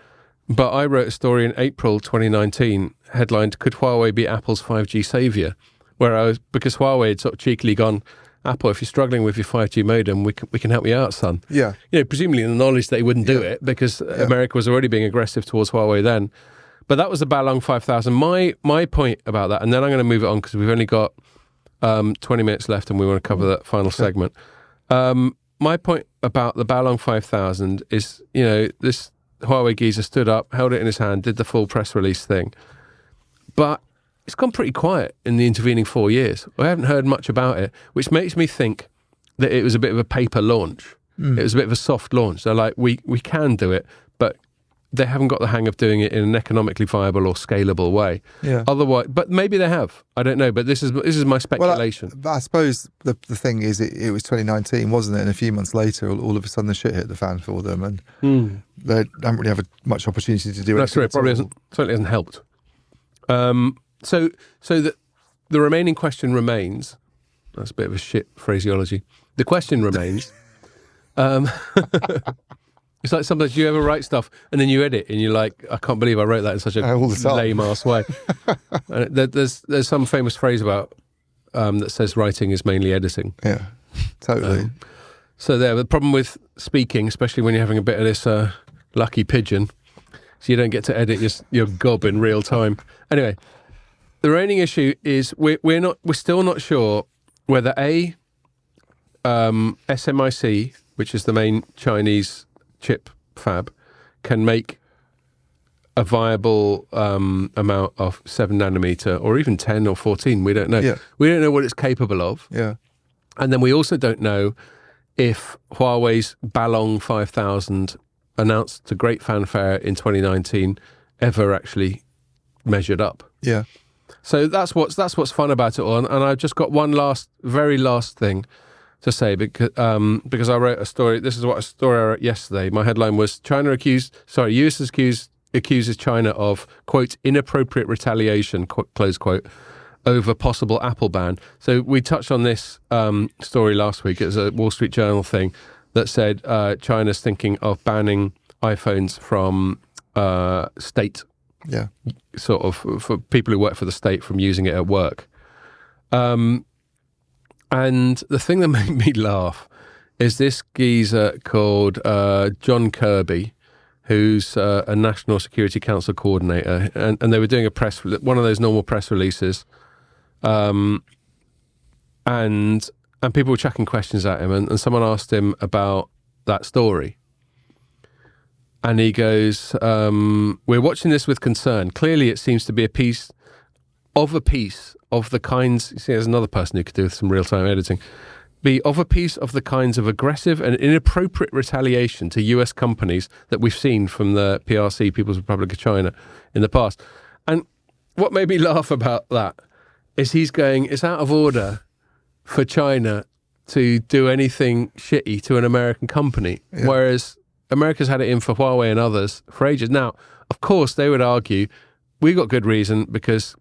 but I wrote a story in April 2019 headlined "Could Huawei be Apple's 5G savior?" because Huawei had sort of cheekily gone, Apple, if you're struggling with your 5G modem, we can help you out, son.
Yeah.
Presumably in the knowledge they wouldn't do it, because America was already being aggressive towards Huawei then. But that was the Ballong 5000. My point about that, and then I'm going to move it on because we've only got 20 minutes left and we want to cover that final segment. My point about the Ballong 5000 is, this Huawei geezer stood up, held it in his hand, did the full press release thing. But it's gone pretty quiet in the intervening 4 years. I haven't heard much about it, which makes me think that it was a bit of a paper launch. It was a bit of a soft launch. They're like, we can do it, but they haven't got the hang of doing it in an economically viable or scalable way.
Yeah.
Otherwise, but maybe they have. I don't know. But this is my speculation.
Well, I suppose the thing is, it was 2019, wasn't it? And a few months later, all of a sudden the shit hit the fan for them, and they don't really have much opportunity to do it.
That's true. It probably certainly hasn't helped. So the remaining question remains. That's a bit of a shit phraseology. The question remains. It's like sometimes you ever write stuff and then you edit and you're like, I can't believe I wrote that in such a lame-ass way. There's some famous phrase about that says writing is mainly editing.
Yeah, totally.
So the problem with speaking, especially when you're having a bit of this lucky pigeon, so you don't get to edit your gob in real time. Anyway, the remaining issue is we're still not sure whether SMIC, which is the main Chinese chip fab, can make a viable amount of 7 nanometer or even 10 or 14. We don't know.
Yeah.
We don't know what it's capable of.
Yeah.
And then we also don't know if Huawei's Ballong 5000, announced to great fanfare in 2019, ever actually measured up.
Yeah.
So that's what's fun about it all. And I've just got one very last thing to say, because I wrote a story. This is a story I wrote yesterday. My headline was US accuses China of, quote, inappropriate retaliation, close quote, over possible Apple ban. So we touched on this story last week. It was a Wall Street Journal thing that said China's thinking of banning iPhones from state, sort of for people who work for the state from using it at work. And the thing that made me laugh is this geezer called John Kirby, who's a National Security Council coordinator, and they were doing one of those normal press releases, and people were chucking questions at him, and someone asked him about that story. And he goes, we're watching this with concern. Clearly, it seems to be a piece of the kinds, you see, there's another person who could do with some real-time editing, be of a piece of the kinds of aggressive and inappropriate retaliation to US companies that we've seen from the PRC, People's Republic of China, in the past. And what made me laugh about that is he's going, it's out of order for China to do anything shitty to an American company, whereas America's had it in for Huawei and others for ages. Now, of course, they would argue we got good reason because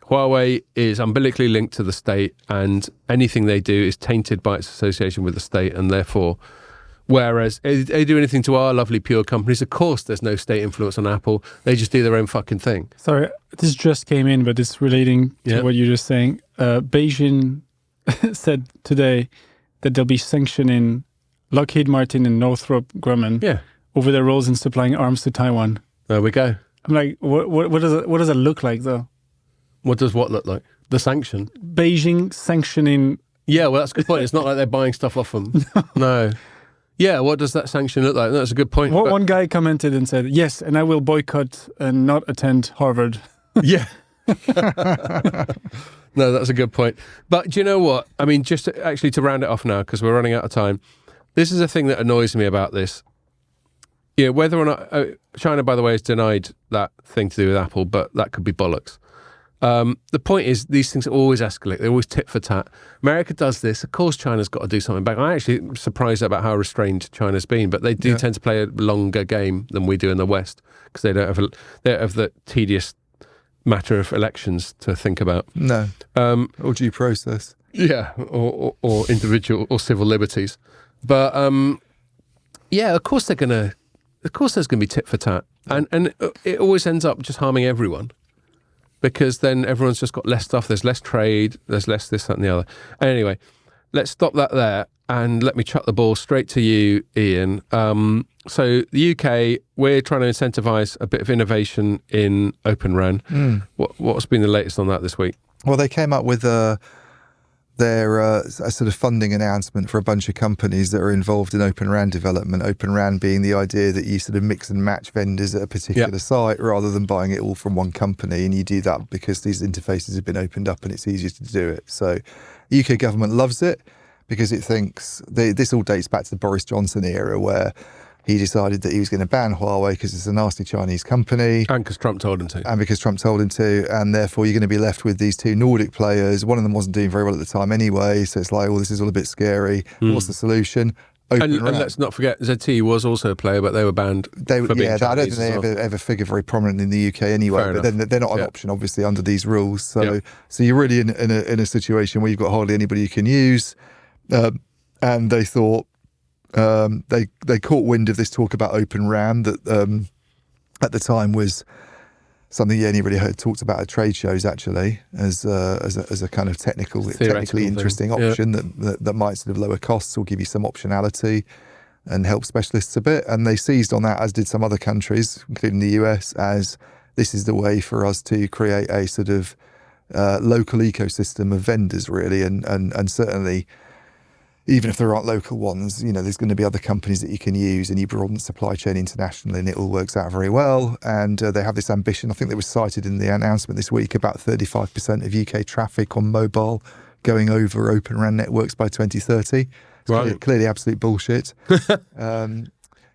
Huawei is umbilically linked to the state and anything they do is tainted by its association with the state, and therefore, whereas they do anything to our lovely pure companies, of course there's no state influence on Apple. They just do their own fucking thing.
Sorry, this just came in, but it's relating to what you're just saying. Beijing said today that they'll be sanctioning Lockheed Martin and Northrop Grumman over their roles in supplying arms to Taiwan.
There we go.
I'm like, what does it look like, though?
What does what look like? The sanction?
Beijing sanctioning...
Yeah, well, that's a good point. It's not like they're buying stuff off them. No. Yeah, what does that sanction look like? That's a good point.
One guy commented and said, yes, and I will boycott and not attend Harvard.
Yeah. No, that's a good point. But do you know what? I mean, just to round it off now, because we're running out of time, this is a thing that annoys me about this. Yeah, whether or not... China, by the way, has denied that thing to do with Apple, but that could be bollocks. The point is, these things always escalate. They always tit for tat. America does this. Of course, China's got to do something back. I'm actually surprised about how restrained China's been, but they do tend to play a longer game than we do in the West because they don't have the tedious matter of elections to think about.
No, or due process.
Yeah, or individual or civil liberties. But of course there's going to be tit for tat, and it always ends up just harming everyone. Because then everyone's just got less stuff, there's less trade, there's less this, that and the other. Anyway, let's stop that there and let me chuck the ball straight to you, Ian. So the UK, we're trying to incentivise a bit of innovation in Open RAN. What's been the latest on that this week?
Well, they came up with their a sort of funding announcement for a bunch of companies that are involved in Open RAN development. Open RAN being the idea that you sort of mix and match vendors at a particular site rather than buying it all from one company. And you do that because these interfaces have been opened up and it's easier to do it. So the UK government loves it because it thinks, this all dates back to the Boris Johnson era where he decided that he was going to ban Huawei because it's a nasty Chinese company.
And because Trump told him to.
And therefore you're going to be left with these two Nordic players. One of them wasn't doing very well at the time anyway, so it's like, this is all a bit scary. What's the solution?
And let's not forget, ZTE was also a player, but they were banned for being Chinese.
I don't think they ever figure very prominently in the UK anyway.
Fair
but
enough.
then they're not an option, obviously, under these rules. So you're really in a situation where you've got hardly anybody you can use. And they thought, they caught wind of this talk about Open RAN that at the time was something you only really heard talked about at trade shows actually as a kind of technically interesting option that might sort of lower costs or give you some optionality and help specialists a bit. And they seized on that, as did some other countries, including the US, as this is the way for us to create a sort of local ecosystem of vendors really, and certainly even if there aren't local ones, there's going to be other companies that you can use, and you broaden the supply chain internationally, and it all works out very well. And they have this ambition, I think that was cited in the announcement this week, about 35% of UK traffic on mobile going over Open RAN networks by 2030. It's clearly absolute bullshit.
Right,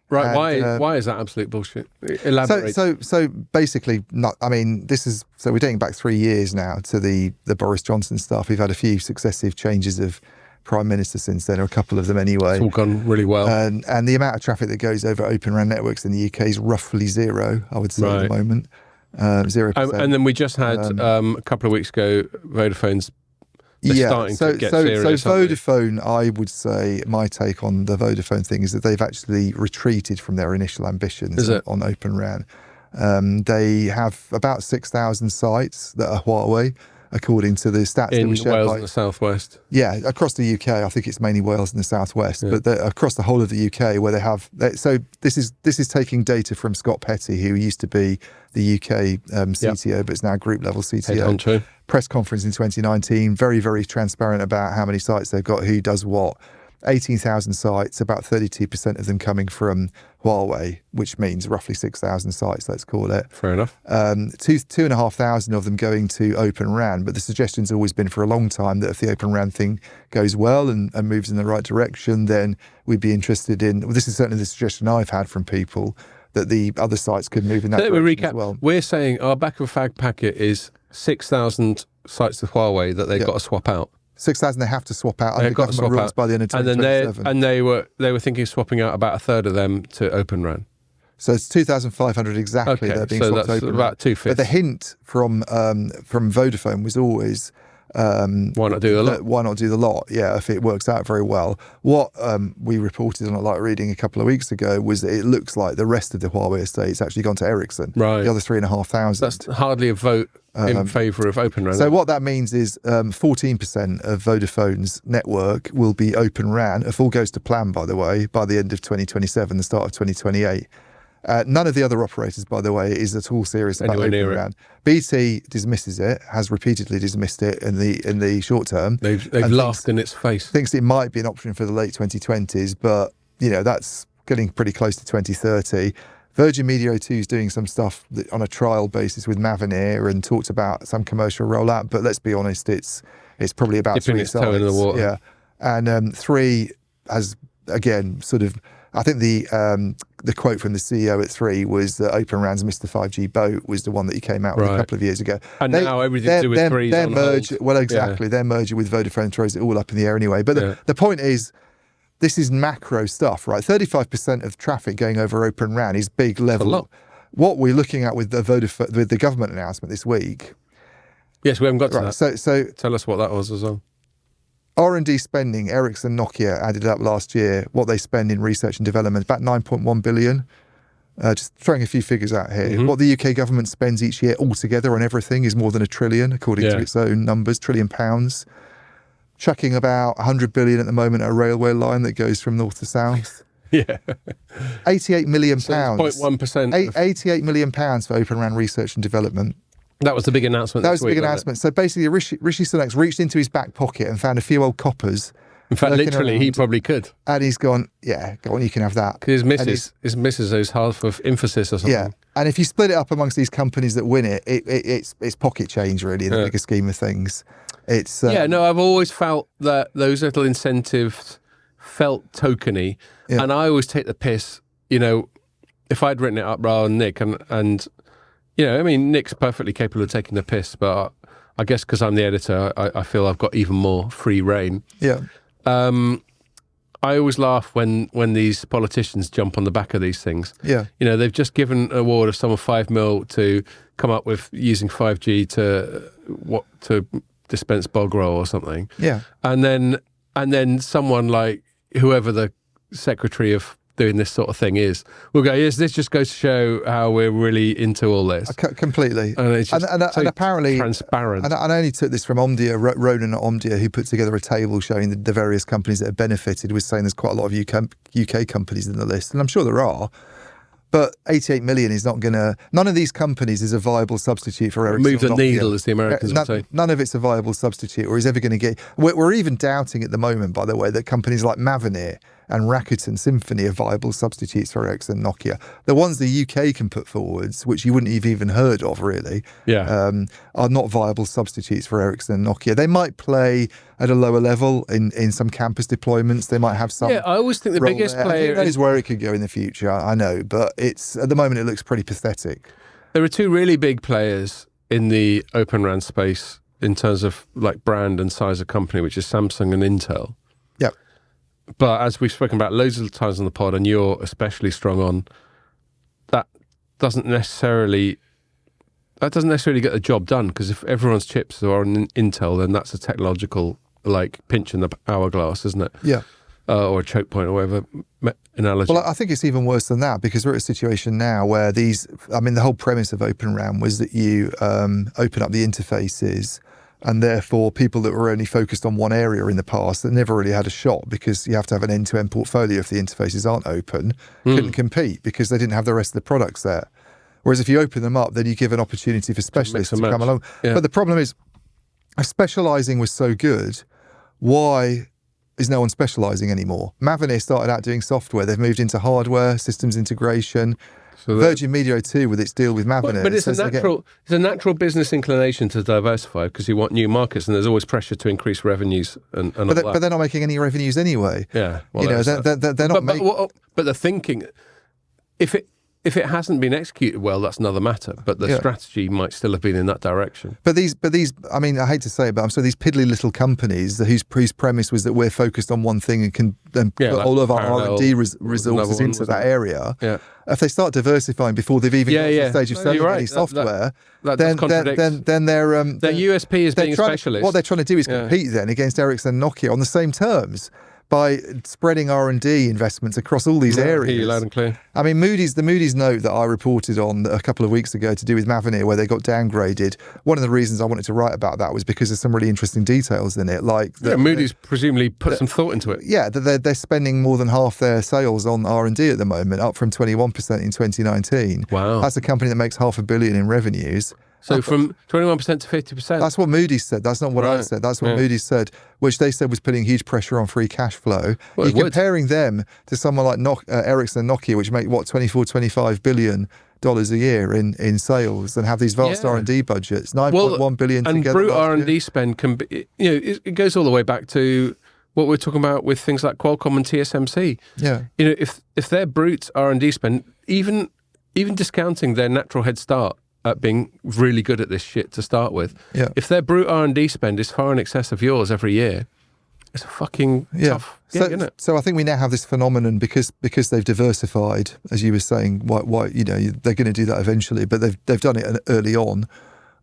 why is that absolute bullshit? Elaborate.
So basically, we're dating back 3 years now to the Boris Johnson stuff. We've had a few successive changes of Prime Minister since then, or a couple of them anyway.
It's all gone really well.
And the amount of traffic that goes over Open RAN networks in the UK is roughly zero, I would say, at the moment. 0%.
And then we just had, a couple of weeks ago, Vodafone's starting to get serious.
So Vodafone, I would say, my take on the Vodafone thing is that they've actually retreated from their initial ambitions on Open RAN. They have about 6,000 sites that are Huawei, according to the stats that were shared
in Wales and the Southwest.
Yeah, across the UK, I think it's mainly Wales and the Southwest, but across the whole of the UK, where they have. So this is taking data from Scott Petty, who used to be the UK CTO, but is now group level CTO. Press conference in 2019, very, very transparent about how many sites they've got, who does what. 18,000 sites, about 32% of them coming from Huawei, which means roughly 6,000 sites, let's call it.
Fair enough.
2,500 of them going to Open RAN, but the suggestion's always been for a long time that if the Open RAN thing goes well and moves in the right direction, then we'd be interested in, this is certainly the suggestion I've had from people, that the other sites could move in that direction as well.
We're saying our back of a fag packet is 6,000 sites to Huawei that they've got to swap out.
6,000 they have to swap out under government rules by the end of 2027.
And they were thinking of swapping out about a third of them to Open RAN.
So it's 2,500 exactly.
Okay,
They're being
so
swapped
that's
to Open
about
RAN.
2/5.
But the hint from Vodafone was always
why not do the lot?
Why not do the lot? Yeah, if it works out very well. What we reported on a light reading a couple of weeks ago was that it looks like the rest of the Huawei estate's actually gone to Ericsson.
Right.
The other 3,500.
That's hardly a vote in favour of Open RAN.
So what that means is 14% of Vodafone's network will be Open RAN. If all goes to plan, by the way, by the end of 2027, the start of 2028. None of the other operators, by the way, is at all serious about Open RAN. BT dismisses it, has repeatedly dismissed it in the short term.
They've laughed in its face.
Thinks it might be an option for the late 2020s, but that's getting pretty close to 2030. Virgin Media O2 is doing some stuff on a trial basis with Mavenir and talked about some commercial rollout. But let's be honest, it's probably about
dipping
3
its toe in the water.
Yeah, and 3 has again sort of. I think the quote from the CEO at 3 was that Open RAN's Mr. 5G boat was the one that he came out with a couple of years ago.
And now everything to do with 3 is on hold.
Well, exactly. Their merger with Vodafone throws it all up in the air anyway. But the point is, this is macro stuff, right? 35% of traffic going over Open RAN is big level.
That's a lot.
What we're looking at with the government announcement this week.
Yes, we haven't got to that.
So
tell us what that was as well.
R&D spending, Ericsson, Nokia added up last year, what they spend in research and development, about 9.1 billion. Just throwing a few figures out here. Mm-hmm. What the UK government spends each year altogether on everything is more than £1 trillion, according to its own numbers, £1 trillion. Chucking about 100 billion at the moment at a railway line that goes from north to south.
Yeah.
88 million pounds.
0.1%.
88 million pounds for Open RAN research and development.
That was the big announcement.
That was the big announcement. So basically, Rishi Sunak's reached into his back pocket and found a few old coppers.
In fact, literally, he probably could.
And he's gone, yeah, go on, you can have that.
Because his missus is half of emphasis or something.
Yeah, and if you split it up amongst these companies that win it, it's pocket change, really, in the bigger scheme of things. It's
I've always felt that those little incentives felt tokeny. Yeah. And I always take the piss, if I'd written it up rather than Nick, and Nick's perfectly capable of taking the piss, but I guess because I'm the editor, I feel I've got even more free reign.
Yeah.
I always laugh when these politicians jump on the back of these things.
Yeah.
They've just given an award of someone $5 million to come up with using 5G to dispense bog roll or something.
Yeah.
And then someone like whoever the secretary of doing this sort of thing is, we'll go, yes, this just goes to show how we're really into all this.
Completely.
And it's just
and apparently
transparent.
And I only took this from Omdia, Ronan at Omdia, who put together a table showing the various companies that have benefited, was saying there's quite a lot of UK companies in the list, and I'm sure there are. But 88 million is not going to... None of these companies is a viable substitute for Ericsson.
Move the needle, as the Americans would say.
None of it's a viable substitute or is ever going to get... We're even doubting at the moment, by the way, that companies like Mavenir and Rakuten Symphony are viable substitutes for Ericsson and Nokia. The ones the UK can put forwards, which you wouldn't have even heard of, really, are not viable substitutes for Ericsson and Nokia. They might play at a lower level in some campus deployments. They might have some...
Yeah, I always think the biggest player...
That is where it could go in the future, I know, but it's at the moment it looks pretty pathetic.
There are two really big players in the Open RAN space in terms of like brand and size of company, which is Samsung and Intel.
Yeah.
But as we've spoken about loads of times on the pod, and you're especially strong on, that doesn't necessarily get the job done, because if everyone's chips are on Intel, then that's a technological pinch in the hourglass, isn't it?
Yeah.
Or a choke point or whatever analogy.
Well, I think it's even worse than that, because we're at a situation now where the whole premise of Open RAN was that you open up the interfaces, and therefore people that were only focused on one area in the past that never really had a shot, because you have to have an end-to-end portfolio if the interfaces aren't open, couldn't compete because they didn't have the rest of the products there. Whereas if you open them up, then you give an opportunity for specialists to come along. Yeah. But the problem is, if specialising was so good, why is no one specialising anymore? Mavenir started out doing software. They've moved into hardware, systems integration. So Virgin Media too, with its deal with Mavenir.
But it's a natural business inclination to diversify, because you want new markets, and there's always pressure to increase revenues and all that.
But they're not making any revenues anyway.
Yeah,
well, they're not making...
But the thinking, if it if it hasn't been executed well, that's another matter. But the strategy might still have been in that direction.
But these, I mean, I hate to say it, but I'm sorry, these piddly little companies whose premise was that we're focused on one thing and can then put all of our R&D resources into that area.
Yeah.
If they start diversifying before they've even got to the stage of selling any software, then their
USP is being a specialist.
What they're trying to do is compete then against Ericsson and Nokia on the same terms by spreading R&D investments across all these areas.
Hear you loud and clear.
I mean, the Moody's note that I reported on a couple of weeks ago to do with Mavenir, where they got downgraded, one of the reasons I wanted to write about that was because there's some really interesting details in it. Like
Moody's presumably put some thought into it.
Yeah, they're spending more than half their sales on R&D at the moment, up from 21% in 2019.
Wow.
That's a company that makes $500 million in revenues.
So from 21% to 50%.
That's what Moody's said. That's not what I said. That's what Moody's said, which they said was putting huge pressure on free cash flow.
Well,
you're comparing them to someone like Ericsson and Nokia, which make, $25 billion a year in sales and have these vast R&D budgets, 9.1 billion
and
together.
And brute R&D spend can be, it goes all the way back to what we're talking about with things like Qualcomm and TSMC.
Yeah.
If their brute R&D spend, even discounting their natural head start at being really good at this shit to start with.
Yeah.
If their brute R&D spend is far in excess of yours every year, it's a fucking tough gig, isn't it?
So I think we now have this phenomenon because they've diversified, as you were saying. Why they're going to do that eventually, but they've done it early on.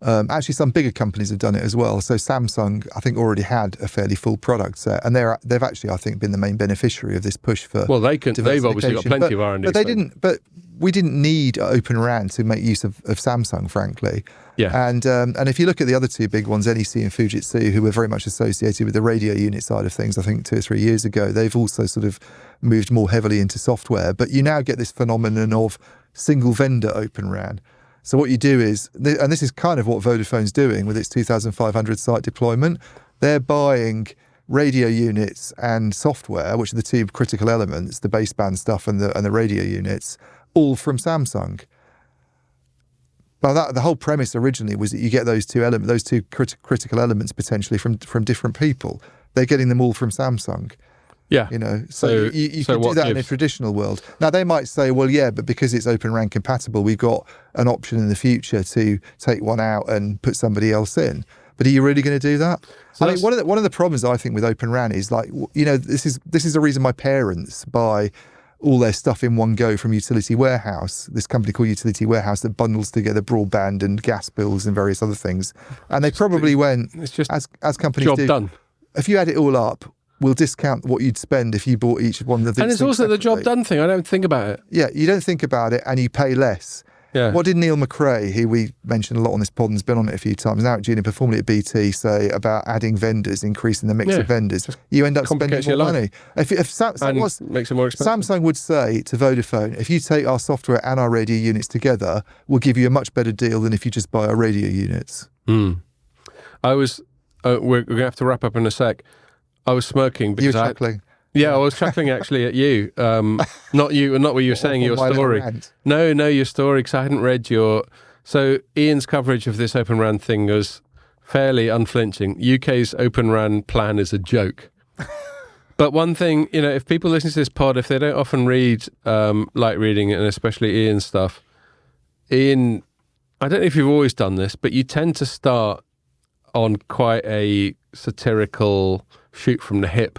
Actually, some bigger companies have done it as well. So Samsung, I think, already had a fairly full product set, and they've actually, I think, been the main beneficiary of this push for.
Well, they've obviously got plenty of R&D.
But they didn't. But we didn't need Open RAN to make use of Samsung, frankly.
Yeah.
And if you look at the other two big ones, NEC and Fujitsu, who were very much associated with the radio unit side of things, I think 2 or 3 years ago, they've also sort of moved more heavily into software. But you now get this phenomenon of single vendor Open RAN. So what you do is, and this is kind of what Vodafone's doing with its 2,500 site deployment, they're buying radio units and software, which are the two critical elements, the baseband stuff and the radio units, all from Samsung. But the whole premise originally was that you get those two critical elements potentially from different people. They're getting them all from Samsung.
Yeah.
So you can do that in a traditional world. Now, they might say, well, yeah, but because it's Open RAN compatible, we've got an option in the future to take one out and put somebody else in. But are you really going to do that? So I mean, one of the problems I think with Open RAN is this is the reason my parents buy all their stuff in one go from Utility Warehouse, this company called Utility Warehouse that bundles together broadband and gas bills and various other things. And they probably went,
it's just
as companies
job
do,
done.
If you add it all up, we'll discount what you'd spend if you bought each one of these.
And it's also the job done thing. I don't think about it.
Yeah, you don't think about it and you pay less.
Yeah.
What did Neil McRae, who we mentioned a lot on this pod and has been on it a few times, now at Juniper, formerly at BT, say about adding vendors, increasing the mix of vendors? You end up spending more money. If
makes it more expensive.
Samsung would say to Vodafone, if you take our software and our radio units together, we'll give you a much better deal than if you just buy our radio units.
We're going to have to wrap up in a sec. I was smirking because
you were chuckling.
Yeah, I was chuckling actually at you. Not you, not what you were saying, your story. No, your story, because I hadn't read your... So Ian's coverage of this Open RAN thing was fairly unflinching. UK's Open RAN plan is a joke. But one thing, if people listen to this pod, if they don't often read, like reading it, and especially Ian's stuff, Ian, I don't know if you've always done this, but you tend to start on quite a satirical shoot from the hip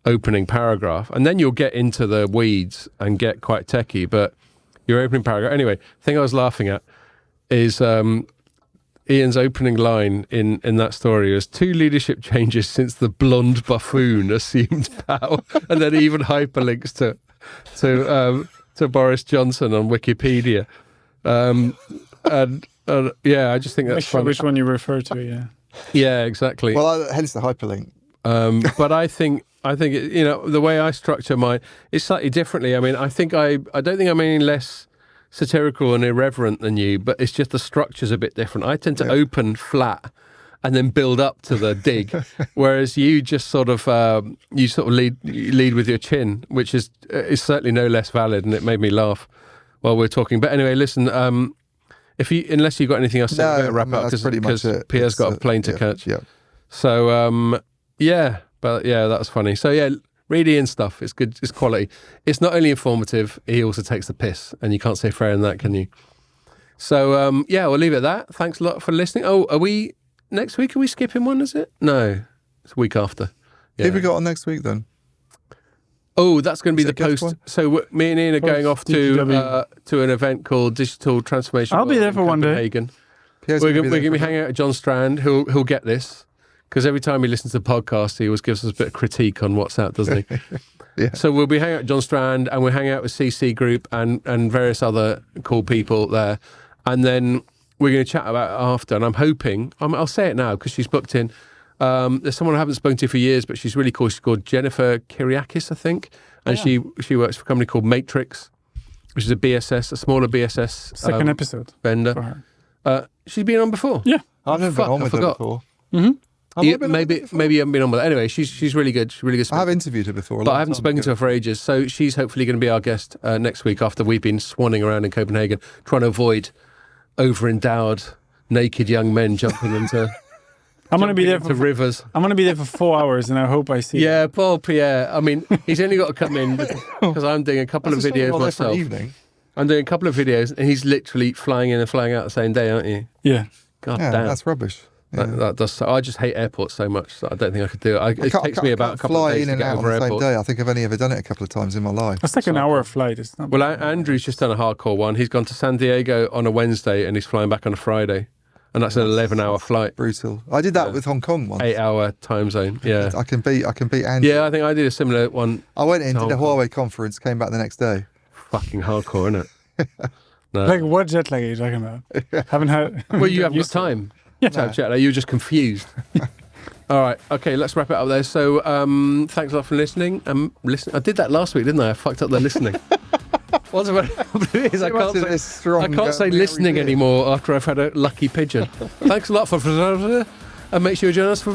opening paragraph, and then you'll get into the weeds and get quite techie. But your opening paragraph, anyway, the thing I was laughing at is Ian's opening line in that story was 2 leadership changes since the blonde buffoon assumed power, and then even hyperlinks to Boris Johnson on Wikipedia. Yeah, I just think that's funny.
Which one you refer to?
Yeah, exactly.
Well, hence the hyperlink.
But I think the way I structure mine is slightly differently. I mean, I don't think I'm any less satirical and irreverent than you, but it's just the structure's a bit different. I tend to open flat and then build up to the dig, whereas you just sort of lead with your chin, which is certainly no less valid, and it made me laugh while we're talking. But anyway, listen. Unless you've got anything else to say, better wrap up because Pierre's got a plane to catch.
Yeah.
So, but that was funny. So, yeah, Read Ian's stuff. It's good. It's quality. It's not only informative, he also takes the piss, and you can't say fairer than that, can you? So, yeah, we'll leave it at that. Thanks a lot for listening. Oh, are we... Next week, are we skipping one, is it? No. It's a week after. Yeah.
Who have we got on next week, then?
Oh, that's going to be the post.
One?
So me and Ian are going off to an event called Digital Transformation.
I'll be there for one day.
We're going to be hanging out with John Strand, who'll get this, because every time he listens to the podcast, he always gives us a bit of critique on WhatsApp, doesn't he?
Yeah.
So we'll be hanging out with John Strand, and we'll hang out with CC Group and various other cool people there. And then we're going to chat about it after. And I'm hoping, I'll say it now because she's booked in. There's someone I haven't spoken to for years, but she's really cool. She's called Jennifer Kyriakis, I think. And she works for a company called Matrix, which is a smaller BSS
second episode
vendor.
for her.
She's been on before.
Yeah.
I've never been on with her before.
Mm-hmm. Maybe you haven't been on with her. Anyway, she's really good. She's really good.
I have interviewed her before,
but I haven't spoken to her for ages. So she's hopefully going to be our guest next week after we've been swanning around in Copenhagen trying to avoid over-endowed naked young men jumping into.
I'm going to be there
for rivers.
I'm going to be there for 4 hours, and I hope I see.
Yeah, Paul Pierre. I mean, he's only got to come in because I'm doing a couple of videos myself.
Evening.
I'm doing a couple of videos, and he's literally flying in and flying out the same day, aren't you?
Yeah.
God
yeah,
damn.
that's rubbish. Yeah.
That does. I just hate airports so much that I don't think I could do it. It takes me about a couple of days
in
to
and
get
out
over
on the
airport.
same day. I think I've only ever done it a couple of times in my life.
That's like an hour flight. It's not.
Well, Andrew's just done a hardcore one. He's gone to San Diego on a Wednesday, and he's flying back on a Friday. And that's an 11-hour flight.
Brutal. I did that with Hong Kong once.
8-hour time zone. Yeah.
I can beat Andy.
Yeah, I think I did a similar one.
I went in, did a Huawei conference, came back the next day.
Fucking hardcore, isn't it? No.
Like, what jet lag are you talking about? Haven't had.
Well, you haven't got time.
Yeah.
Jet lag. You're just confused. All right. Okay, let's wrap it up there. So, thanks a lot for listening. I did that last week, didn't I? I fucked up the listening. What's about it is I can't say listening anymore after I've had a lucky pigeon. Thanks a lot for and make sure you join us for